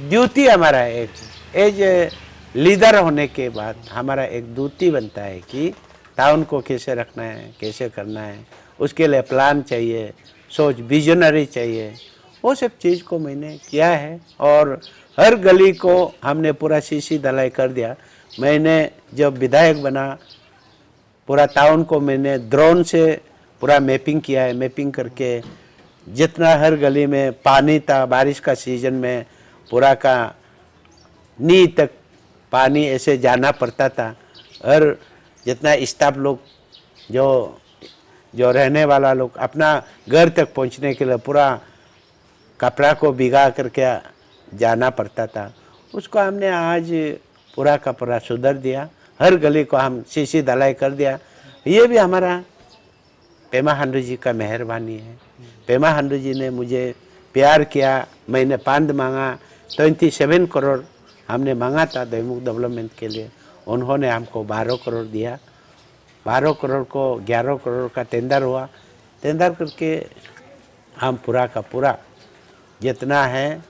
ड्यूटी हमारा है, एक एज लीडर होने के बाद हमारा एक ड्यूटी बनता है कि टाउन को कैसे रखना है, कैसे करना है। उसके लिए प्लान चाहिए, सोच विजनरी चाहिए। वो सब चीज़ को मैंने किया है और हर गली को हमने पूरा सीसी ढलाई कर दिया। मैंने जब विधायक बना, पूरा टाउन को मैंने ड्रोन से पूरा मैपिंग किया है। मैपिंग करके जितना हर गली में पानी था, बारिश का सीजन में पूरा का नी तक पानी ऐसे जाना पड़ता था। और जितना स्टाफ लोग जो रहने वाला लोग अपना घर तक पहुंचने के लिए पूरा कपड़ा को भिगा करके जाना पड़ता था, उसको हमने आज पूरा का पूरा सुधर दिया। हर गली को हम सीसी ढलाई कर दिया। ये भी हमारा पेमा खांडू जी का मेहरबानी है। पेमा खांडू जी ने मुझे प्यार किया। मैंने फंड मांगा, 27 करोड़ हमने मांगा था दोईमुख डेवलपमेंट के लिए। उन्होंने हमको 12 करोड़ दिया। 12 करोड़ को 11 करोड़ का टेंडर हुआ। टेंडर करके हम पूरा का पूरा जितना है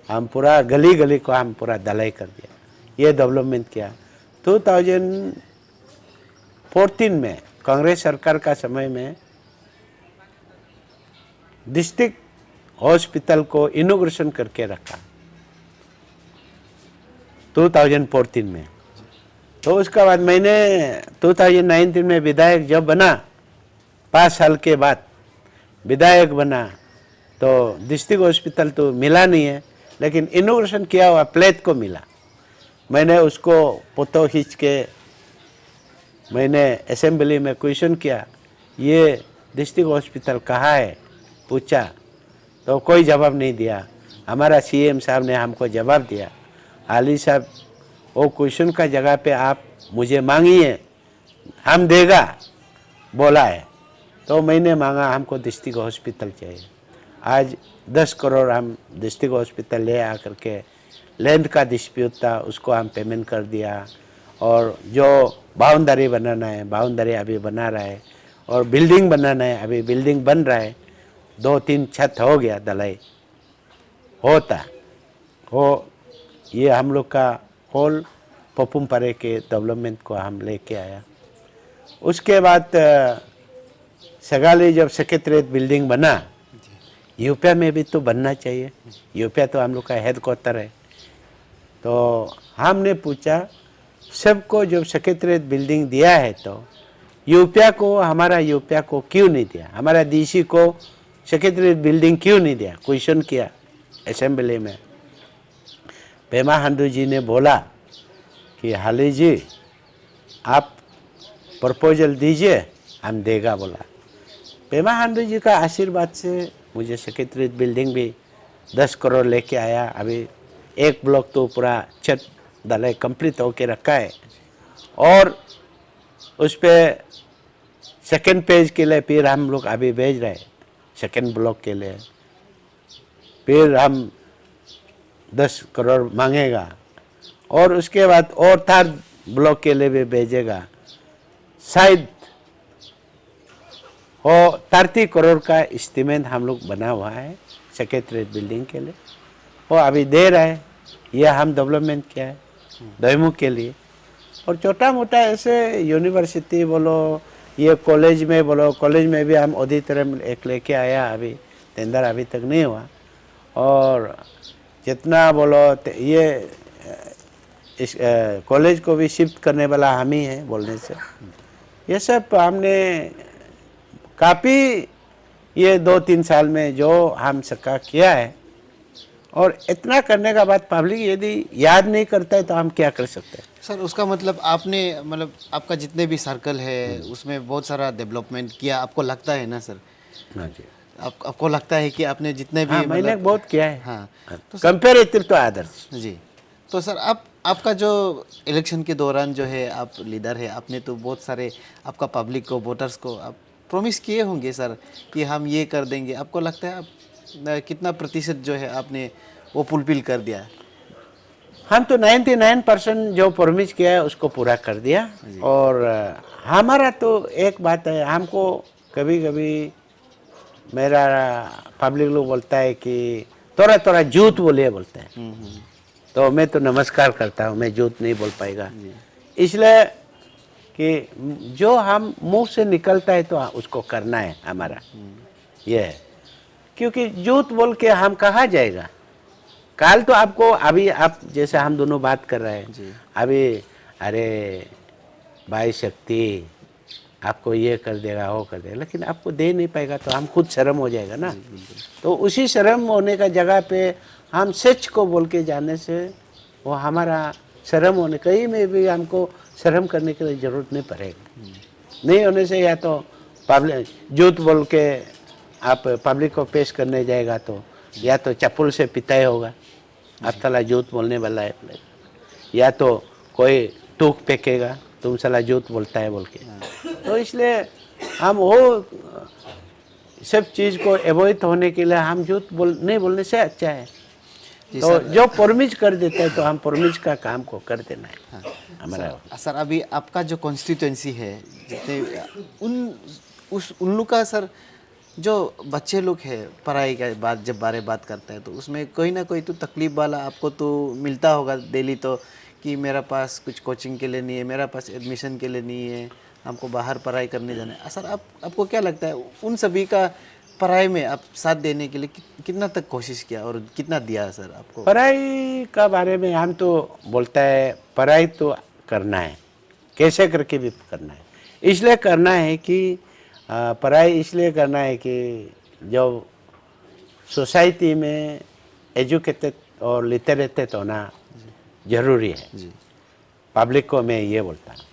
हम पूरा गली गली को हम पूरा ढलाई कर दिया। ये डेवलपमेंट किया। 2014 में कांग्रेस सरकार का समय में डिस्ट्रिक्ट हॉस्पिटल को इनोग्रेशन करके रखा 2014 में। तो उसका बाद मैंने 2019 में विधायक जब बना, 5 साल के बाद विधायक बना, तो डिस्ट्रिक्ट हॉस्पिटल तो मिला नहीं है, लेकिन इनोग्रेशन किया हुआ प्लेट को मिला। मैंने उसको फोटो खींच के मैंने असेंबली में क्वेश्चन किया, ये डिस्ट्रिक्ट हॉस्पिटल कहाँ है, पूछा तो कोई जवाब नहीं दिया। हमारा सीएम साहब ने हमको जवाब दिया, आली साहब वो क्वेश्चन का जगह पे आप मुझे मांगिए, हम देगा बोला है। तो मैंने मांगा हमको डिस्ट्रिक्ट हॉस्पिटल चाहिए। आज 10 करोड़ हम डिस्ट्रिक्ट हॉस्पिटल ले आकर के लैंड का डिस्प्यूट था उसको हम पेमेंट कर दिया। और जो बाउंड्री बनाना है बाउंड्री अभी बना रहा है, और बिल्डिंग बनाना है अभी बिल्डिंग बन रहा है। 2-3 छत हो गया, ढलाई होता हो। ये हम लोग का होल पपुमपारे के डेवलपमेंट को हम लेके आया। उसके बाद सगाली जब सेक्रेटरीट बिल्डिंग बना, यूपीआ में भी तो बनना चाहिए। यूपीआ तो हम लोग का हेड क्वार्टर है। तो हमने पूछा सबको जब सेक्रेटरीट बिल्डिंग दिया है तो यूपीआ को, हमारा यूपीआ को क्यों नहीं दिया, हमारा डीसी को सेक्रेटरीट बिल्डिंग क्यों नहीं दिया। क्वेश्चन किया असेंबली में। पेमा खांडू जी ने बोला कि हाली जी आप प्रपोजल दीजिए, हम देगा बोला। पेमा खांडू जी का आशीर्वाद से मुझे सेक्रेटरीट बिल्डिंग भी 10 करोड़ लेके आया। अभी एक ब्लॉक तो पूरा छत ढलाई कंप्लीट होके रखा है, और उस पर सेकेंड पेज के लिए फिर हम लोग अभी भेज रहे हैं, सेकेंड ब्लॉक के लिए फिर हम 10 करोड़ मांगेगा, और उसके बाद और थर्ड ब्लॉक के लिए भी भेजेगा। शायद वो 30 करोड़ का एस्टीमेट हम लोग बना हुआ है सेक्रेटरीट बिल्डिंग के लिए, वो अभी दे रहा है। ये हम डेवलपमेंट किया है दोईमुख के लिए। और छोटा मोटा ऐसे यूनिवर्सिटी बोलो ये कॉलेज में बोलो, कॉलेज में भी हम ऑडिटोरियम एक लेके आया, अभी टेंडर अभी तक नहीं हुआ। और जितना बोलो ये इस कॉलेज को भी शिफ्ट करने वाला हम ही हैं बोलने से। ये सब हमने काफ़ी ये 2-3 साल में जो हम सका किया है, और इतना करने का बाद पब्लिक यदि याद नहीं करता है तो हम क्या कर सकते हैं। सर उसका मतलब आपने मतलब आपका जितने भी सर्कल है उसमें बहुत सारा डेवलपमेंट किया, आपको लगता है ना सर? हाँ जी, आपको लगता है कि आपने जितने भी हाँ मैंने बहुत किया है। हाँ तो कंपेरेटिव तो आदर्श। जी। तो सर आपका जो इलेक्शन के दौरान जो है आप लीडर है, आपने तो बहुत सारे आपका पब्लिक को, वोटर्स को आप प्रॉमिस किए होंगे सर कि हम ये कर देंगे। आपको लगता है आप कितना प्रतिशत जो है आपने वो फुलफिल कर दिया? हम तो 99% जो प्रॉमिस किया है उसको पूरा कर दिया। और हमारा तो एक बात है, हमको कभी कभी मेरा पब्लिक लोग बोलता है कि थोड़ा थोड़ा झूठ बोलिए बोलते हैं, तो मैं तो नमस्कार करता हूँ, मैं झूठ नहीं बोल पाएगा। इसलिए कि जो हम मुंह से निकलता है तो उसको करना है हमारा, ये है। क्योंकि झूठ बोल के हम कहाँ जाएगा? कल तो आपको, अभी आप जैसे हम दोनों बात कर रहे हैं अभी, अरे भाई शक्ति आपको ये कर देगा, वो कर देगा, लेकिन आपको दे नहीं पाएगा तो हम खुद शर्म हो जाएगा ना। तो उसी शर्म होने का जगह पे हम सच को बोल के जाने से वो हमारा शर्म होने, कहीं में भी हमको शर्म करने की ज़रूरत नहीं पड़ेगा। नहीं होने से या तो पब्लिक झूठ बोल के आप पब्लिक को पेश करने जाएगा तो या तो चप्पल से पिटाई होगा, आप साला झूठ बोलने वाला है, या तो कोई टूक फेंकेगा, तुम साला झूठ बोलता है बोल के। तो इसलिए हम वो सब चीज़ को एवॉइड होने के लिए हम झूठ नहीं बोलने से अच्छा है। तो जो प्रॉमिस कर देते हैं तो हम प्रॉमिस का काम को कर देना है हमारा। सर अभी आपका जो कॉन्स्टिट्यूएंसी है, जितने उन लोग का सर जो बच्चे लोग हैं पढ़ाई का बात जब बात करते हैं तो उसमें कोई ना कोई तो तकलीफ वाला आपको तो मिलता होगा डेली, तो कि मेरा पास कुछ कोचिंग के लिए नहीं है, मेरा पास एडमिशन के लिए नहीं है, हमको बाहर पढ़ाई करने जाना है। सर आपको क्या लगता है उन सभी का पढ़ाई में आप साथ देने के लिए कितना तक कोशिश किया और कितना दिया सर आपको? पढ़ाई का बारे में हम तो बोलता है पढ़ाई तो करना है, कैसे करके भी करना है। इसलिए करना है कि पढ़ाई इसलिए करना है कि जो सोसाइटी में एजुकेटेड और लिटरेटेड होना जरूरी है। पब्लिक को मैं ये बोलता हूँ,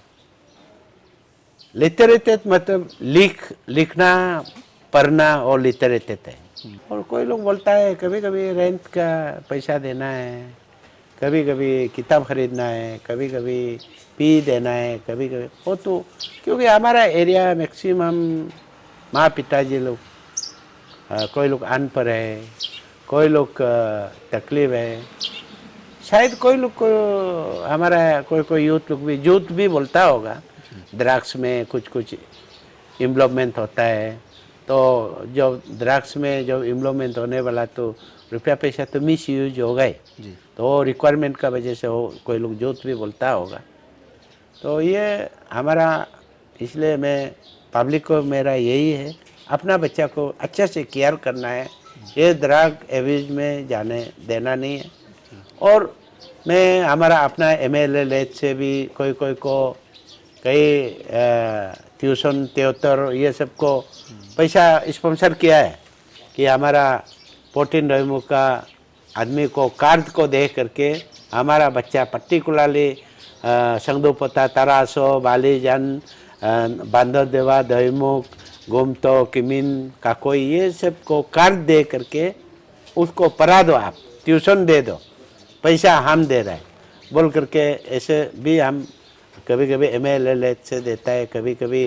लिटरेटेड मतलब लिखना पढ़ना और लिटरेटेड है। और कोई लोग बोलता है कभी कभी रेंट का पैसा देना है, कभी कभी किताब खरीदना है, कभी कभी फी देना है, कभी कभी वो तो क्योंकि हमारा एरिया मैक्सिमम माँ पिताजी लोग, कोई लोग अनपढ़ है, कोई लोग तकलीफ है, शायद कोई लोग को हमारा कोई यूथ लोग भी झूठ भी बोलता होगा। ड्रग्स में कुछ इन्वॉल्वमेंट होता है, तो जो ड्रग्स में जो इन्वॉल्वमेंट होने वाला तो रुपया पैसा तो मिस यूज होगा ही, तो रिक्वायरमेंट का वजह से वो कोई लोग झूठ भी बोलता होगा। तो ये हमारा, इसलिए मैं पब्लिक को मेरा यही है, अपना बच्चा को अच्छे से केयर करना है, ये ड्रग एब्यूज में जाने देना नहीं है। और मैं हमारा अपना MLA से भी कोई को कई ट्यूशन त्योतर ये सब को पैसा स्पॉन्सर किया है कि हमारा 14 रेमू का आदमी को कार्ड को देख करके हमारा बच्चा पर्टिकुलरली संगदोपता, तरासो, बालीजान, बांदर देवा, दहीमुख, गोमतो, किमिन, काकोई, ये सब को कार्ड दे करके उसको पढ़ा दो, आप ट्यूशन दे दो, पैसा हम दे रहे हैं बोल करके। ऐसे भी हम कभी कभी MLA से देता है, कभी कभी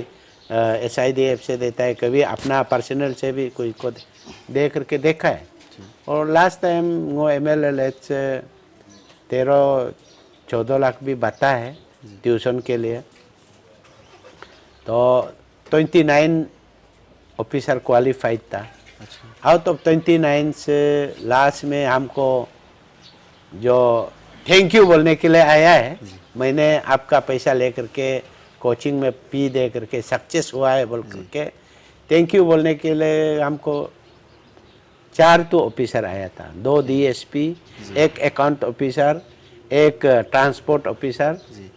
SIDF से देता है, कभी अपना पर्सनल से भी कोई को दे करके देखा है। और लास्ट टाइम वो MLA से 13-14 लाख भी बता है ट्यूशन के लिए। तो 29 ऑफिसर क्वालिफाइड था। आउट ऑफ 29 से लास्ट में हमको जो थैंक यू बोलने के लिए आया है, मैंने आपका पैसा लेकर के कोचिंग में फी दे करके सक्सेस हुआ है बोल करके थैंक यू बोलने के लिए हमको 4 तो ऑफिसर आया था, 2 डीएसपी, एक अकाउंट ऑफिसर, एक ट्रांसपोर्ट ऑफिसर, जी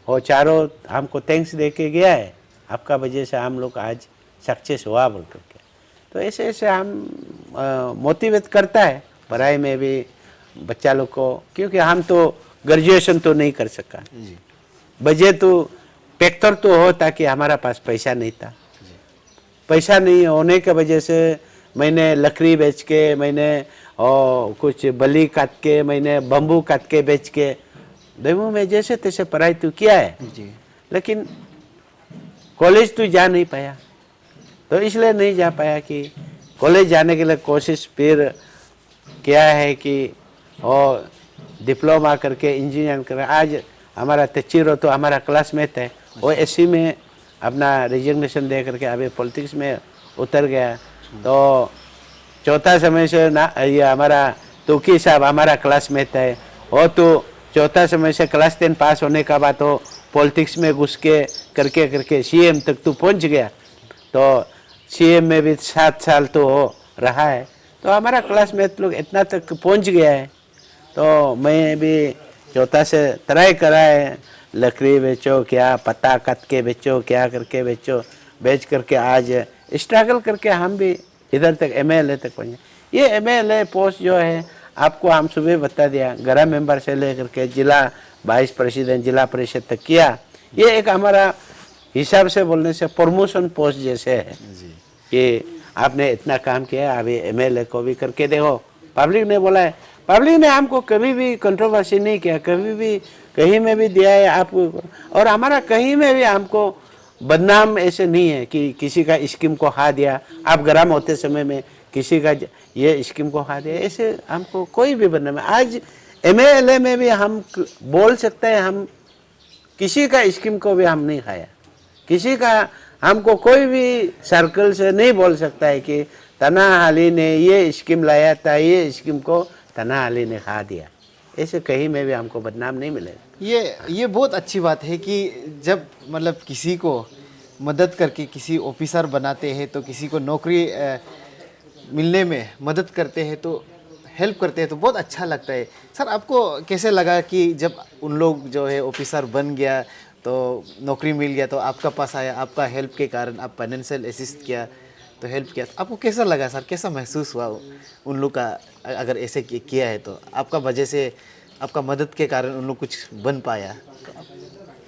वो चारों हमको थैंक्स दे के गया है, आपका वजह से हम लोग आज सक्सेस हुआ बोल करके। तो ऐसे ऐसे हम मोटिवेट करता है पढ़ाई में भी बच्चा लोग को, क्योंकि हम तो ग्रेजुएशन तो नहीं कर सका, जी वजह तो फैक्टर तो हो ताकि हमारा पास पैसा नहीं था। पैसा नहीं होने की वजह से मैंने लकड़ी बेच के, मैंने और कुछ बली काट के, मैंने बम्बू काट के बेच के डेमो में जैसे तैसे पढ़ाई तो किया है, जी लेकिन कॉलेज तो जा नहीं पाया। तो इसलिए नहीं जा पाया कि कॉलेज जाने के लिए कोशिश फिर किया है कि और डिप्लोमा करके इंजीनियरिंग कर। आज हमारा तचिरो तो हमारा क्लासमेट है, वो एससी में अपना रिजिग्नेशन दे करके अभी पॉलिटिक्स में उतर गया। तो चौथा समय से ना ये हमारा तुकी साहब हमारा क्लासमेट है, वो तो चौथा समय से क्लास 10 पास होने का बाद तो पॉलिटिक्स में घुस के करके करके सीएम तक तो पहुंच गया। तो सीएम में भी 7 साल तो हो रहा है। तो हमारा क्लासमेट लोग इतना तक पहुंच गया है। तो मैं भी चौथा से ट्राई करा है, लकड़ी बेचो क्या, पत्ता काट के बेचो क्या करके बेचो, बेच करके आज स्ट्रगल करके हम भी इधर तक एमएलए तक पहुँचे। ये एमएलए पोस्ट जो है आपको हम सुबह बता दिया, ग्राम मेंबर से लेकर के जिला वाइस प्रेसिडेंट जिला परिषद तक किया। ये एक हमारा हिसाब से बोलने से प्रमोशन पोस्ट जैसे है जी कि आपने इतना काम किया, अभी एमएलए को भी करके देखो। पब्लिक ने बोला है, पब्लिक ने हमको कभी भी कंट्रोवर्सी नहीं किया, कभी भी कहीं में भी दिया है आपको। और हमारा कहीं में भी हमको बदनाम ऐसे नहीं है कि किसी का स्कीम को खा दिया, आप ग्राम होते समय में किसी का ये स्कीम को खा दिया, ऐसे हमको कोई भी बदनाम। आज एमएलए में भी हम बोल सकते हैं हम किसी का स्कीम को भी हम नहीं खाया, किसी का हमको कोई भी सर्कल से नहीं बोल सकता है कि तनाहाली ने ये स्कीम लाया था, ये स्कीम को तनाहाली ने खा दिया, ऐसे कहीं में भी हमको बदनाम नहीं मिलेगा। ये बहुत अच्छी बात है कि जब मतलब किसी को मदद करके किसी ऑफिसर बनाते हैं, तो किसी को नौकरी मिलने में मदद करते हैं, तो हेल्प करते हैं, तो बहुत अच्छा लगता है। सर आपको कैसे लगा कि जब उन लोग जो है ऑफिसर बन गया, तो नौकरी मिल गया, तो आपका पास आया, आपका हेल्प के कारण आप फाइनेंशियल असिस्ट किया, तो हेल्प किया, आपको कैसा लगा सर, कैसा महसूस हुआ उन लोग का अगर ऐसे किया है तो आपका वजह से, आपका मदद के कारण उन लोग कुछ बन पाया?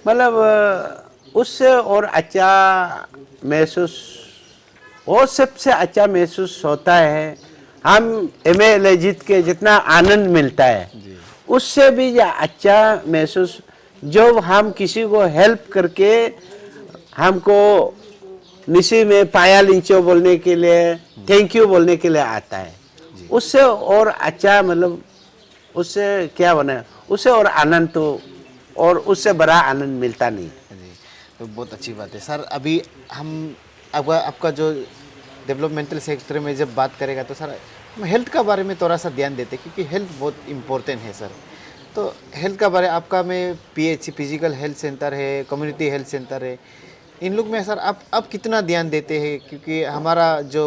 मतलब उससे और अच्छा महसूस, वो सबसे अच्छा महसूस होता है हम एमएलए जीत के जितना आनंद मिलता है, उससे भी अच्छा महसूस जब हम किसी को हेल्प करके हमको निशी में पाया लिंचो बोलने के लिए, थैंक यू बोलने के लिए आता है, उससे और अच्छा मतलब उससे क्या बना, उससे और आनंद तो और उससे बड़ा आनंद मिलता नहीं। जी, तो बहुत अच्छी बात है सर। अभी हम आपका जो डेवलपमेंटल सेक्टर में जब बात करेगा तो सर हम हेल्थ का बारे में थोड़ा सा ध्यान देते हैं, क्योंकि हेल्थ बहुत इम्पोर्टेंट है सर। तो हेल्थ का बारे आपका में पीएच फिजिकल हेल्थ सेंटर है, कम्युनिटी हेल्थ सेंटर है, इन लोग में सर आप कितना ध्यान देते हैं? क्योंकि हमारा जो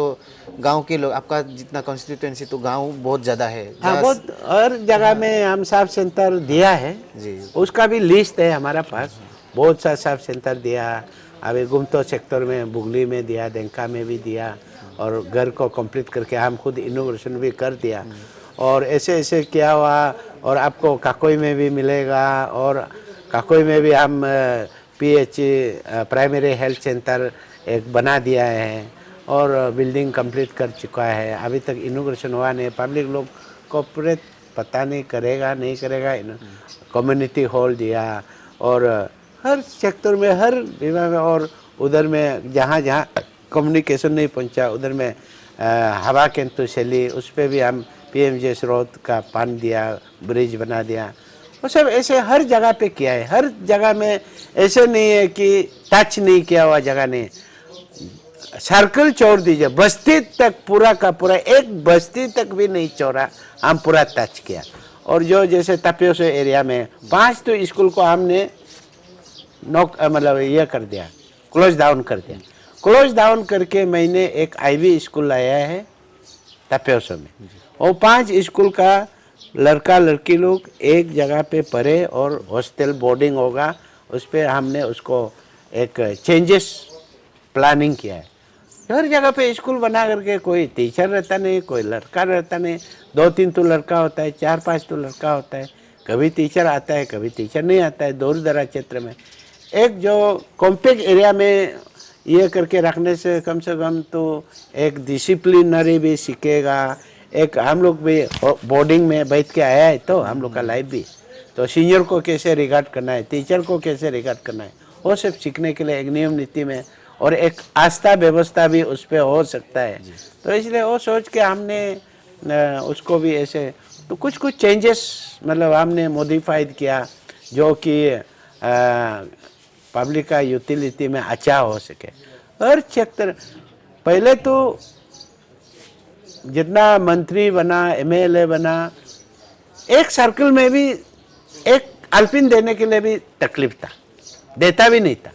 गांव के लोग, आपका जितना कॉन्स्टिट्यूएंसी तो गांव बहुत ज़्यादा है। हाँ, बहुत हर जगह में हम सब सेंटर दिया है जी, उसका भी लिस्ट है हमारा पास, बहुत सा सब सेंटर दिया। अभी गुमतो सेक्टर में, बुगली में दिया, देंका में भी दिया, और घर को कंप्लीट करके हम खुद इनोवेशन भी कर दिया। और ऐसे ऐसे किया हुआ, और आपको काकोई में भी मिलेगा, और काकोई में भी हम पीएच प्राइमरी हेल्थ सेंटर एक बना दिया है, और बिल्डिंग कंप्लीट कर चुका है। अभी तक इनोग्रेशन हुआ नहीं, पब्लिक लोग कॉपरेट पता नहीं करेगा नहीं करेगा। कम्युनिटी हॉल दिया, और हर सेक्टर में, हर विभाग में, और उधर में जहाँ जहाँ कम्युनिकेशन नहीं पहुँचा उधर में हवा केंतु शैली, उस पर भी हम पीएमजे स्रोत का पान दिया, ब्रिज बना दिया। वो सब ऐसे हर जगह पे किया है, हर जगह में ऐसे नहीं है कि टच नहीं किया हुआ जगह नहीं। सर्कल छोड़ दीजिए, बस्ती तक पूरा का पूरा, एक बस्ती तक भी नहीं छोड़ा, हम पूरा टच किया। और जो जैसे तपियोसे एरिया में 5 तो स्कूल को हमने मतलब ये कर दिया, क्लोज डाउन कर दिया। क्लोज डाउन करके मैंने एक आईवी स्कूल लाया है तपेसो में। और 5 स्कूल का लड़का लड़की लोग एक जगह पे पढ़े और हॉस्टल बोर्डिंग होगा, उस पर हमने उसको एक चेंजेस प्लानिंग किया है। हर जगह पे स्कूल बना करके कोई टीचर रहता नहीं, कोई लड़का रहता नहीं, 2-3 तो लड़का होता है, 4-5 तो लड़का होता है। कभी टीचर आता है, कभी टीचर नहीं आता है। दूर दराज क्षेत्र में एक जो कॉम्पैक्ट एरिया में ये करके रखने से कम तो एक डिसिप्लिनरी भी सीखेगा। एक हम लोग भी बोर्डिंग में बैठ के आया है, तो हम लोग का लाइफ भी, तो सीनियर को कैसे रिगार्ड करना है, टीचर को कैसे रिगार्ड करना है, वो सब सीखने के लिए एक नियम नीति में और एक आस्था व्यवस्था भी उस पर हो सकता है। तो इसलिए वो सोच के हमने उसको भी ऐसे तो कुछ चेंजेस मतलब हमने मॉडिफाइड किया, जो कि पब्लिक का यूटिलिटी में अच्छा हो सके। हर क्षेत्र पहले तो जितना मंत्री बना, एमएलए बना, एक सर्कल में भी एक अल्पिन देने के लिए भी तकलीफ था, देता भी नहीं था।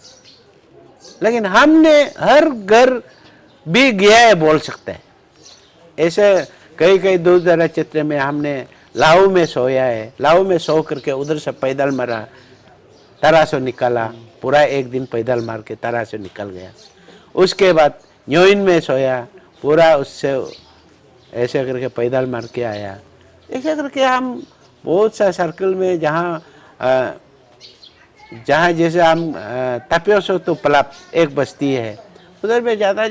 लेकिन हमने हर घर भी गया है बोल सकते हैं। ऐसे कई दूर दराज क्षेत्र में हमने लाहौर में सोया है, लाहौर में सो करके उधर से पैदल मरा, तरासो निकाला, पूरा एक दिन पैदल मार के तरासो निकल गया। उसके बाद न्योइन में सोया, पूरा उससे ऐसे करके पैदल मार के आया। ऐसे करके हम बहुत सा सर्कल में जहाँ जैसे हम तपियोसो तो पलाप एक बस्ती है, उधर में ज़्यादा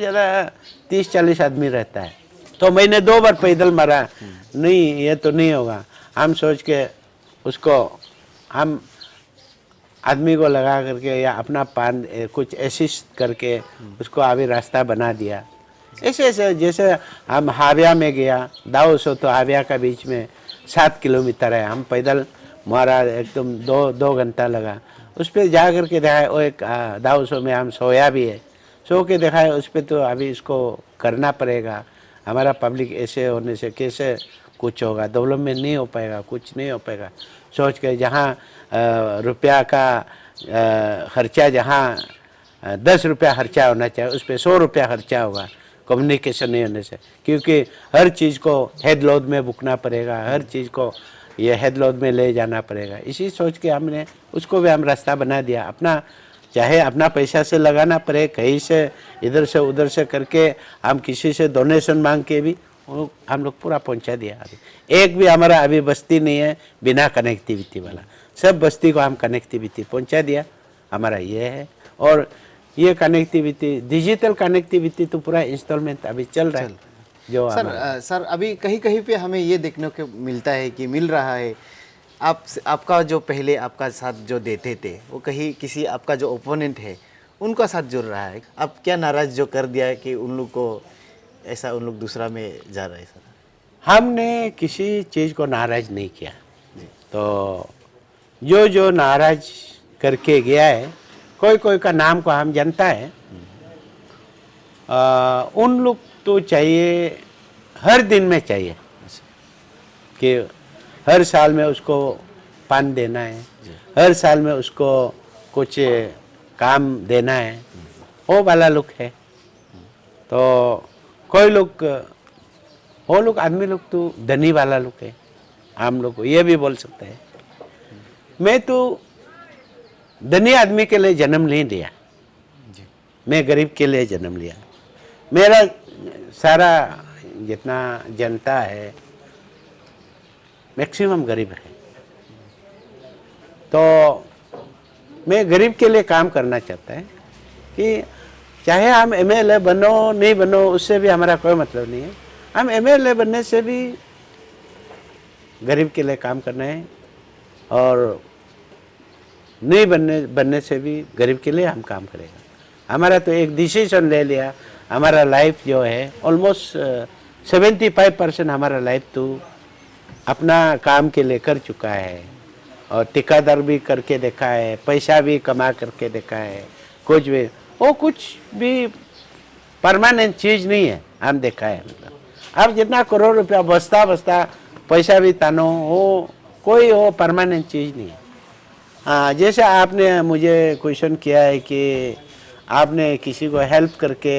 30-40 आदमी रहता है। तो मैंने 2 बार पैदल मारा, नहीं ये तो नहीं होगा। हम सोच के उसको हम आदमी को लगा करके या अपना पान कुछ असिस्ट करके उसको अभी रास्ता बना दिया। ऐसे जैसे हम हाविया में गया, दाओसो तो हाविया का बीच में 7 किलोमीटर है, हम पैदल मारा, एकदम 2 घंटा लगा। उस पर जा करके देखा, वो एक दाओसो में हम सोया भी है, सो के देखा है उस पर। तो अभी इसको करना पड़ेगा, हमारा पब्लिक ऐसे होने से कैसे कुछ होगा, डेवलपमेंट नहीं हो पाएगा, कुछ नहीं हो पाएगा। सोच के जहाँ रुपया का खर्चा जहाँ 10 रुपया खर्चा होना चाहिए, उस पर 100 रुपया खर्चा होगा कम्युनिकेशन नहीं होने से। क्योंकि हर चीज़ को हेड लोड में बुकना पड़ेगा, हर चीज़ को ये हेड लोड में ले जाना पड़ेगा। इसी सोच के हमने उसको भी हम रास्ता बना दिया। अपना चाहे अपना पैसा से लगाना पड़े, कहीं से इधर से उधर से करके हम किसी से डोनेशन मांग के भी वो हम लोग पूरा पहुंचा दिया। अभी एक भी हमारा अभी बस्ती नहीं है बिना कनेक्टिविटी वाला, सब बस्ती को हम कनेक्टिविटी पहुंचा दिया, हमारा ये है। और ये कनेक्टिविटी, डिजिटल कनेक्टिविटी तो पूरा इंस्टॉलमेंट अभी चल रहा है। जो सर अभी कहीं कहीं पे हमें ये देखने को मिलता है कि मिल रहा है, आपका जो पहले आपका साथ जो देते थे वो कहीं किसी आपका जो ओपोनेंट है उनका साथ जुड़ रहा है। अब क्या नाराज जो कर दिया है कि उन लोग को ऐसा उन लोग दूसरा में जा रहा है? सर हमने किसी चीज़ को नाराज नहीं किया। तो जो नाराज करके गया है, कोई का नाम को हम जानता है, उन लोग तो चाहिए हर दिन में चाहिए कि हर साल में उसको पान देना है, हर साल में उसको कुछ काम देना है, वो वाला लोग है। तो कोई लोग, वो लोग आदमी लोग तो धनी वाला लोग है, हम लोग को ये भी बोल सकते हैं। मैं तो धनी आदमी के लिए जन्म नहीं लिया, मैं गरीब के लिए जन्म लिया। मेरा सारा जितना जनता है मैक्सिमम गरीब है, तो मैं गरीब के लिए काम करना चाहता है कि चाहे हम एमएलए बनो नहीं बनो, उससे भी हमारा कोई मतलब नहीं है। हम एमएलए बनने से भी गरीब के लिए काम करना है और नहीं बनने से भी गरीब के लिए हम काम करेगा। हमारा तो एक डिसीजन ले लिया, हमारा लाइफ जो है ऑलमोस्ट 75% हमारा लाइफ तो अपना काम के लिए कर चुका है और ठेकेदार भी करके देखा है, पैसा भी कमा करके देखा है। कुछ भी परमानेंट चीज़ नहीं है, हम देखा है। मतलब अब जितना करोड़ रुपया बचता पैसा भी तानो, वो कोई वो परमानेंट चीज़ नहीं है। हाँ, जैसे आपने मुझे क्वेश्चन किया है कि आपने किसी को हेल्प करके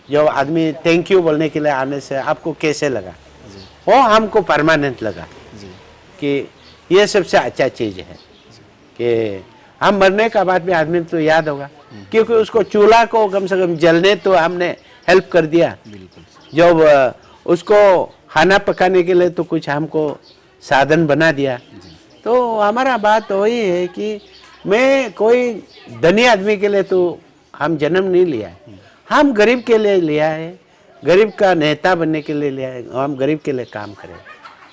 जो आदमी थैंक यू बोलने के लिए आने से आपको कैसे लगा, जी वो हमको परमानेंट लगा जी कि ये सबसे अच्छा चीज़ है कि हम मरने का बाद भी आदमी तो याद होगा, क्योंकि उसको चूल्हा को कम से कम जलने तो हमने हेल्प कर दिया। बिल्कुल जब उसको खाना पकाने के लिए तो कुछ हमको साधन बना दिया। तो हमारा बात वही है कि मैं कोई धनी आदमी के लिए तो हम जन्म नहीं लिया है, हम गरीब के लिए लिया है, गरीब का नेता बनने के लिए लिया है, हम गरीब के लिए काम करें।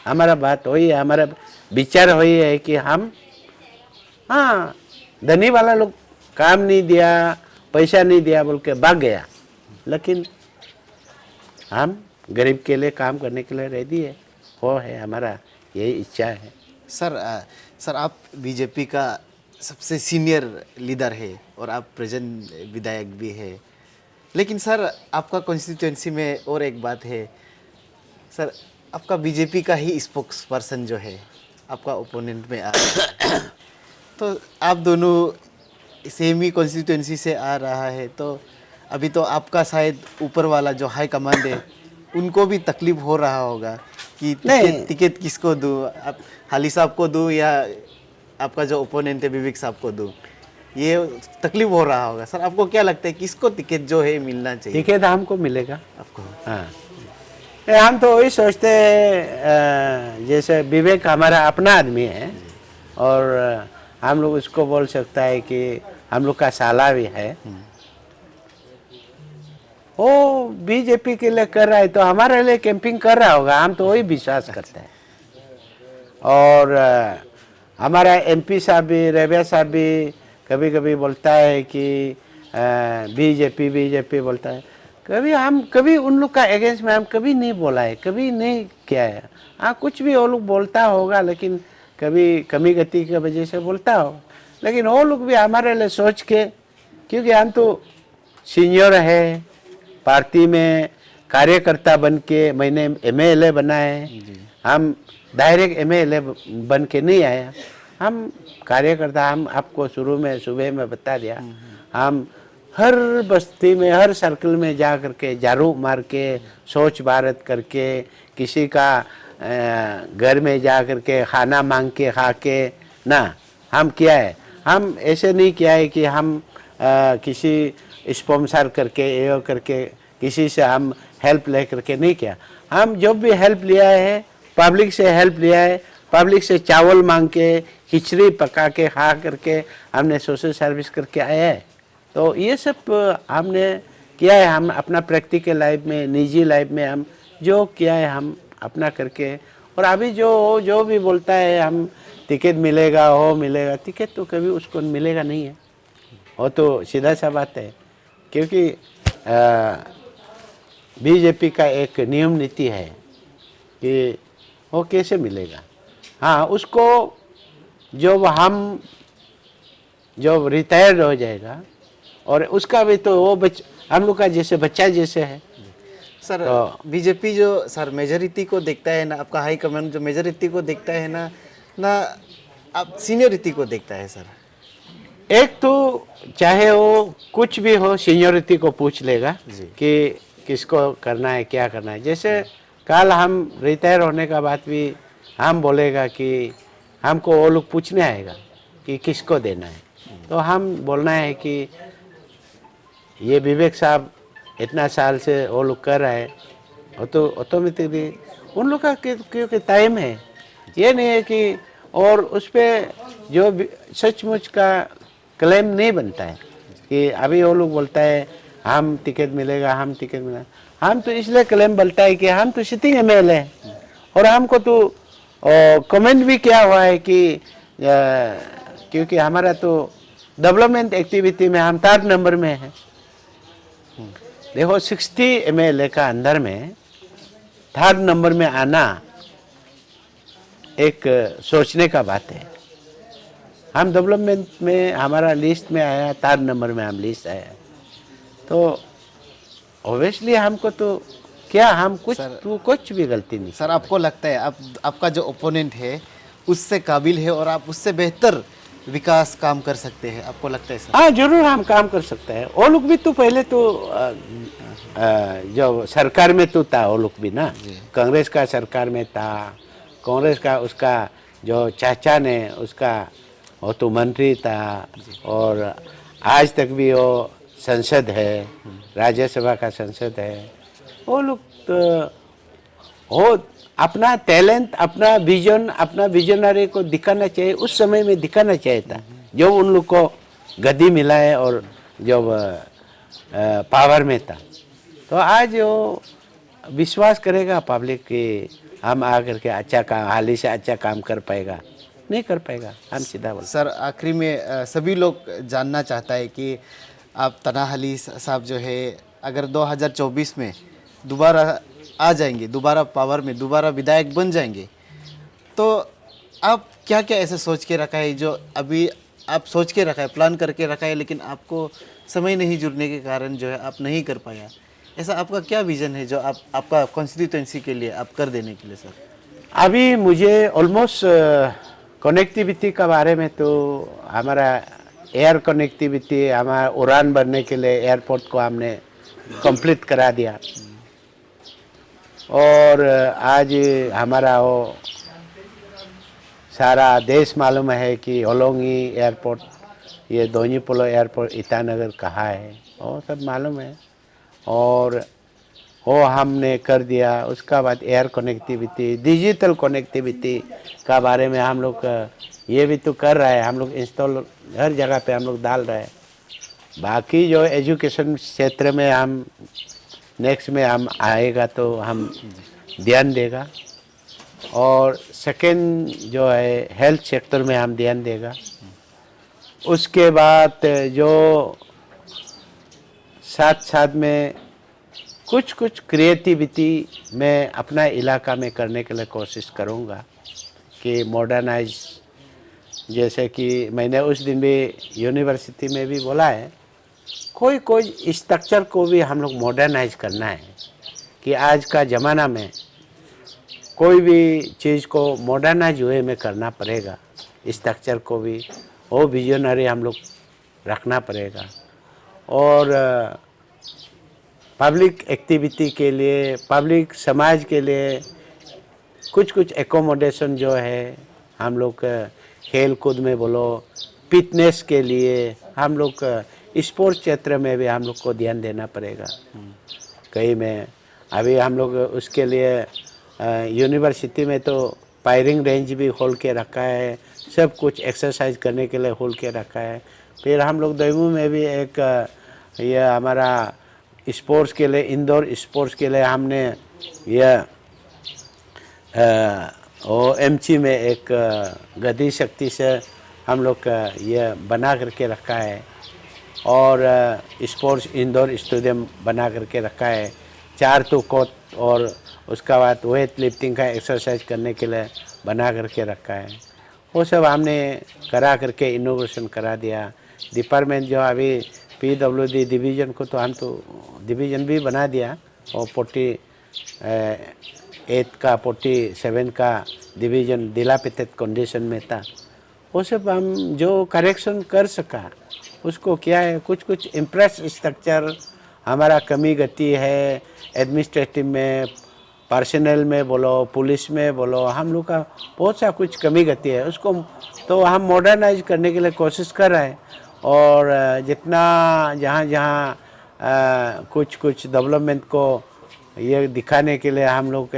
हमारा बात वही है, हमारा विचार वही है कि हम, हाँ, धनी वाला लोग काम नहीं दिया, पैसा नहीं दिया बोल के भाग गया, लेकिन हम गरीब के लिए काम करने के लिए रेडी है, वो है हमारा यही इच्छा है। सर सर आप बीजेपी का सबसे सीनियर लीडर है और आप प्रेजेंट विधायक भी है, लेकिन सर आपका कॉन्स्टिट्यूएंसी में और एक बात है सर, आपका बीजेपी का ही स्पोक्स पर्सन जो है आपका ओपोनेंट में आ रहा है, तो आप दोनों सेम ही कॉन्स्टिट्यूएंसी से आ रहा है, तो अभी तो आपका शायद ऊपर वाला जो हाई कमांड है उनको भी तकलीफ हो रहा होगा कि नहीं। टिकट किसको दूँ, आप हाली साहब को दूँ या आपका जो ओपोनेंट है विवेक साहब को दूँ, ये तकलीफ हो रहा होगा। सर आपको क्या लगता है किसको टिकट जो है मिलना चाहिए? टिकट हमको मिलेगा आपको हाँ। हम तो वही सोचते हैं, जैसे विवेक हमारा अपना आदमी है और हम लोग उसको बोल सकता है कि हम लोग का साला भी है, वो बीजेपी के लिए कर रहा है तो हमारे लिए कैंपिंग कर रहा होगा, हम तो वही विश्वास करते हैं। और हमारा एमपी साहब भी, रेबिया साहब भी कभी कभी बोलता है कि बीजेपी बीजेपी बोलता है, कभी उन लोग का अगेंस्ट में हम कभी नहीं बोला है, कभी नहीं किया है। हाँ, कुछ भी वो लोग बोलता होगा, लेकिन कभी कमी गति की वजह से बोलता होगा, लेकिन वो लोग भी हमारे लिए सोच के, क्योंकि हम तो सीनियर है पार्टी में, कार्यकर्ता बन के मैंने एमएलए बना है, हम डायरेक्ट एमएलए बन के नहीं आया, हम कार्यकर्ता। हम आपको शुरू में सुबह में बता दिया, हम हर बस्ती में हर सर्कल में जा करके झाड़ू मार के स्वच्छ भारत करके, किसी का घर में जा करके खाना मांग के खा के ना हम किया है। हम ऐसे नहीं किया है कि हम किसी स्पॉन्सर करके ये करके किसी से हम हेल्प ले करके नहीं किया। हम जब भी हेल्प लिया है पब्लिक से हेल्प लिया है, पब्लिक से चावल मांग के खिचड़ी पका के खा करके हमने सोशल सर्विस करके आया है। तो ये सब हमने किया है, हम अपना प्रैक्टिकल लाइफ में, निजी लाइफ में हम जो किया है हम अपना करके। और अभी जो भी बोलता है हम टिकट मिलेगा हो मिलेगा, टिकट तो कभी उसको मिलेगा नहीं है, वो तो सीधा सा बात है। क्योंकि बीजेपी का एक नियम नीति है कि वो कैसे मिलेगा। हाँ, उसको जब रिटायर्ड हो जाएगा और उसका भी तो वो हम लोग का जैसे बच्चा जैसे है। सर तो बीजेपी जो सर मेजोरिटी को देखता है ना, आपका हाई कमांड जो मेजोरिटी को देखता है ना आप सीनियरिटी को देखता है सर। एक तो चाहे वो कुछ भी हो सीनियरिटी को पूछ लेगा जी। कि किसको करना है क्या करना है। जैसे कल हम रिटायर होने का बाद भी हम बोलेगा कि हमको वो लोग पूछने आएगा कि किसको देना है, तो हम बोलना है कि ये विवेक साहब इतना साल से वो लोग कर रहा है, वो तो ऑटोमेटिकली उन लोग का क्योंकि टाइम है, ये नहीं है कि और उस पर जो सचमुच का क्लेम नहीं बनता है कि अभी वो लोग बोलता है हम टिकट मिलेगा, हम टिकट मिलेगा। हम तो इसलिए क्लेम बनता है कि हम तो सिटिंग एमएलए हैं और हमको तो कमेंट भी किया हुआ है कि क्योंकि हमारा तो डेवलपमेंट एक्टिविटी में हम 3rd नंबर में है। देखो 60 एमएलए का अंदर में 3rd नंबर में आना एक सोचने का बात है। हम डेवलपमेंट में हमारा लिस्ट में आया 3rd नंबर में हम लिस्ट आया, तो ऑब्वियसली हमको तो क्या हम कुछ भी गलती नहीं। सर आपको लगता है आपका जो ओपोनेंट है उससे काबिल है और आप उससे बेहतर विकास काम कर सकते हैं, आपको लगता है सर? हाँ जरूर हम काम कर सकते हैं। वो लोग भी तो पहले तो जो सरकार में तो था वो लोग भी ना, कांग्रेस का सरकार में था। कांग्रेस का उसका जो चाचा ने उसका वो तो मंत्री था, और आज तक भी वो संसद है, राज्यसभा का संसद है। वो लोग तो वो अपना टैलेंट, अपना विजन, अपना विजनरी को दिखाना चाहिए, उस समय में दिखाना चाहिए था जो उन लोग को गद्दी मिला है और जब पावर में था। तो आज वो विश्वास करेगा पब्लिक कि हम आकर के अच्छा काम, हाल ही से अच्छा काम कर पाएगा, नहीं कर पाएगा, हम सीधा बोल। सर आखिरी में सभी लोग जानना चाहता है कि आप तनाह अली साहब जो है अगर 2024 में दोबारा आ जाएंगे, दोबारा पावर में दोबारा विधायक बन जाएंगे, तो आप क्या क्या ऐसे सोच के रखा है जो अभी आप सोच के रखा है, प्लान करके रखा है, लेकिन आपको समय नहीं जुड़ने के कारण जो है आप नहीं कर पाया? ऐसा आपका क्या विजन है जो आप आपका कॉन्स्टिट्यूएंसी के लिए आप कर देने के लिए सर? अभी मुझे ऑलमोस्ट कनेक्टिविटी का बारे में तो हमारा एयर कनेक्टिविटी, हमारा उड़ान भरने के लिए एयरपोर्ट को हमने कंप्लीट करा दिया। और आज हमारा वो सारा देश मालूम है कि होलोंगी एयरपोर्ट, ये दोनीपोलो एयरपोर्ट ईटानगर कहाँ है, वो सब मालूम है। और वो हमने कर दिया। उसका बाद एयर कनेक्टिविटी, डिजिटल कनेक्टिविटी का बारे में हम लोग ये भी तो कर रहे हैं, हम लोग इंस्टॉल हर जगह पे हम लोग डाल रहे हैं। बाकी जो एजुकेशन क्षेत्र में हम नेक्स्ट में हम आएगा तो हम ध्यान देगा। और सेकेंड जो है हेल्थ सेक्टर में हम ध्यान देगा। उसके बाद जो साथ साथ में कुछ कुछ क्रिएटिविटी मैं अपना इलाका में करने के लिए कोशिश करूँगा कि मॉडर्नाइज, जैसे कि मैंने उस दिन भी यूनिवर्सिटी में भी बोला है, कोई कोई स्ट्रक्चर को भी हम लोग मॉडर्नाइज करना है कि आज का ज़माना में कोई भी चीज़ को मॉडर्नाइज वे में करना पड़ेगा। स्ट्रक्चर को भी वो विजनरी हम लोग रखना पड़ेगा। और पब्लिक एक्टिविटी के लिए, पब्लिक समाज के लिए कुछ कुछ एकोमोडेशन जो है हम लोग खेल कूद में बोलो, फिटनेस के लिए हम लोग स्पोर्ट्स क्षेत्र में भी हम लोग को ध्यान देना पड़ेगा। कहीं में अभी हम लोग उसके लिए यूनिवर्सिटी में तो फायरिंग रेंज भी खोल के रखा है, सब कुछ एक्सरसाइज करने के लिए खोल के रखा है। फिर हम लोग दैमू में भी एक ये हमारा स्पोर्ट्स के लिए, इंडोर स्पोर्ट्स के लिए हमने यह एमची में एक गति शक्ति से हम लोग ये बना करके रखा है। और स्पोर्ट्स इंडोर स्टेडियम बना करके रखा है, 4 तो कोर्ट, और उसका बाद वेट लिफ्टिंग का एक्सरसाइज करने के लिए बना करके रखा है। वो सब हमने करा करके इनोवेशन करा दिया। डिपार्टमेंट जो अभी PWD डिवीज़न को तो हम तो डिवीज़न भी बना दिया, और 48 का 47 का डिवीज़न डिलापिटेड कंडीशन में था। वो सब हम जो करेक्शन कर सका उसको क्या है, कुछ कुछ इम्प्रेस स्ट्रक्चर हमारा कमी गति है, एडमिनिस्ट्रेटिव में, पर्सनल में बोलो, पुलिस में बोलो, हम लोग का बहुत सा कुछ कमी गति है, उसको तो हम मॉडर्नाइज करने के लिए कोशिश कर रहे हैं। और जितना जहाँ जहाँ कुछ कुछ डेवलपमेंट को ये दिखाने के लिए हम लोग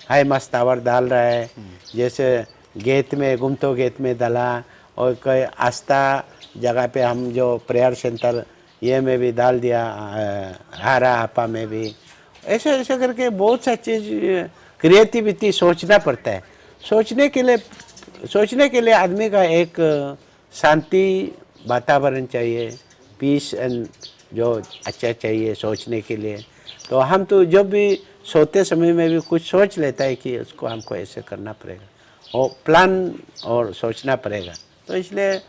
हाई मास्ट टावर डाल रहा है। जैसे गेट में, गुमतो गेट में डाला, और कोई आस्था जगह पे हम जो प्रेयर सेंटर ये में भी डाल दिया, हारा आपा में भी। ऐसे ऐसे करके बहुत सा चीज़ क्रिएटिविटी सोचना पड़ता है। सोचने के लिए आदमी का एक शांति वातावरण चाहिए, पीस एंड जो अच्छा चाहिए सोचने के लिए। तो हम तो जब भी सोते समय में भी कुछ सोच लेता है कि उसको हमको ऐसे करना पड़ेगा, और प्लान और सोचना पड़ेगा। तो इसलिए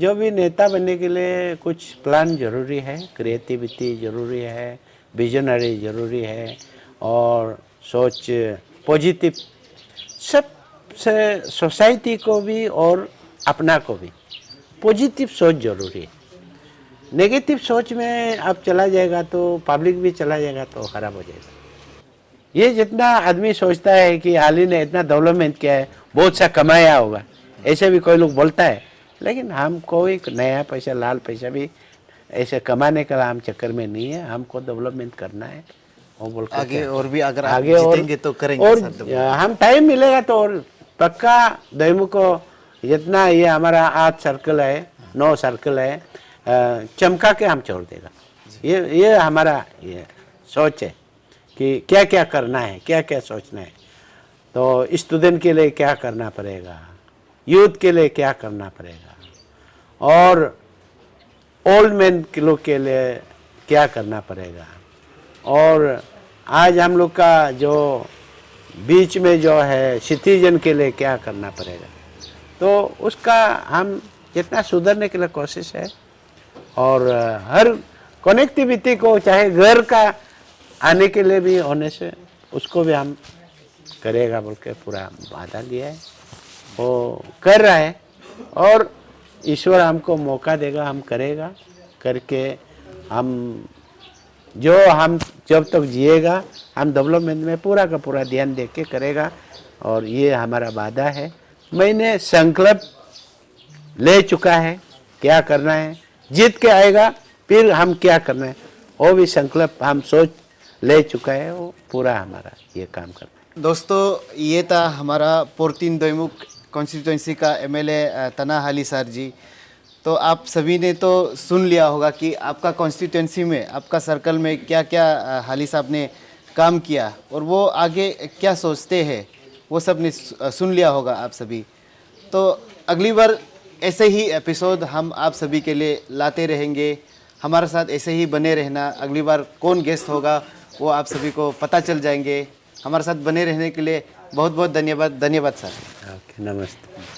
जो भी नेता बनने के लिए कुछ प्लान ज़रूरी है, क्रिएटिविटी ज़रूरी है, विजनरी ज़रूरी है, और सोच पॉजिटिव, सब से सोसाइटी को भी और अपना को भी। पॉजिटिव सोच जरूरी है। नेगेटिव सोच में अब चला जाएगा तो पब्लिक भी चला जाएगा तो खराब हो जाएगा। ये जितना आदमी सोचता है कि हाल ही ने इतना डेवलपमेंट किया है, बहुत सा कमाया होगा, ऐसे भी कोई लोग बोलता है, लेकिन हम कोई नया पैसा लाल पैसा भी ऐसे कमाने का हम चक्कर में नहीं है। हमको डेवलपमेंट करना है। वो बोल आगे और भी अगर आप आगे और जीतेंगे तो करेंगे और सर development। हम टाइम मिलेगा तो और पक्का दैमू को जितना ये हमारा 8 सर्कल है 9 सर्कल है चमका के हम छोड़ देगा। ये हमारा ये सोच है कि क्या क्या करना है, क्या क्या सोचना है। तो स्टूडेंट के लिए क्या करना पड़ेगा, यूथ के लिए क्या करना पड़ेगा, और ओल्ड मैन के लोग के लिए क्या करना पड़ेगा, और आज हम लोग का जो बीच में जो है सिटीजन के लिए क्या करना पड़ेगा। तो उसका हम जितना सुधरने के लिए कोशिश है, और हर कनेक्टिविटी को चाहे घर का आने के लिए भी होने से उसको भी हम करेगा बोल के पूरा वादा लिया है, वो कर रहा है। और ईश्वर हमको मौका देगा, हम करेगा करके हम जब तक जिएगा हम डेवलपमेंट में पूरा का पूरा ध्यान दे के करेगा। और ये हमारा वादा है। मैंने संकल्प ले चुका है क्या करना है, जीत के आएगा फिर हम क्या करना है वो भी संकल्प हम सोच ले चुका है, वो पूरा हमारा ये काम करना है। दोस्तों ये था हमारा पोर्तिन दोईमुख कॉन्स्टिट्यूंसी का एमएलए तना हाली सर जी। तो आप सभी ने तो सुन लिया होगा कि आपका कॉन्स्टिट्यूंसी में, आपका सर्कल में क्या क्या हाली साहब ने काम किया और वो आगे क्या सोचते हैं, वो सब ने सुन लिया होगा आप सभी। तो अगली बार ऐसे ही एपिसोड हम आप सभी के लिए लाते रहेंगे। हमारे साथ ऐसे ही बने रहना। अगली बार कौन गेस्ट होगा वो आप सभी को पता चल जाएंगे। हमारे साथ बने रहने के लिए बहुत बहुत धन्यवाद। धन्यवाद सर। ओके, नमस्ते।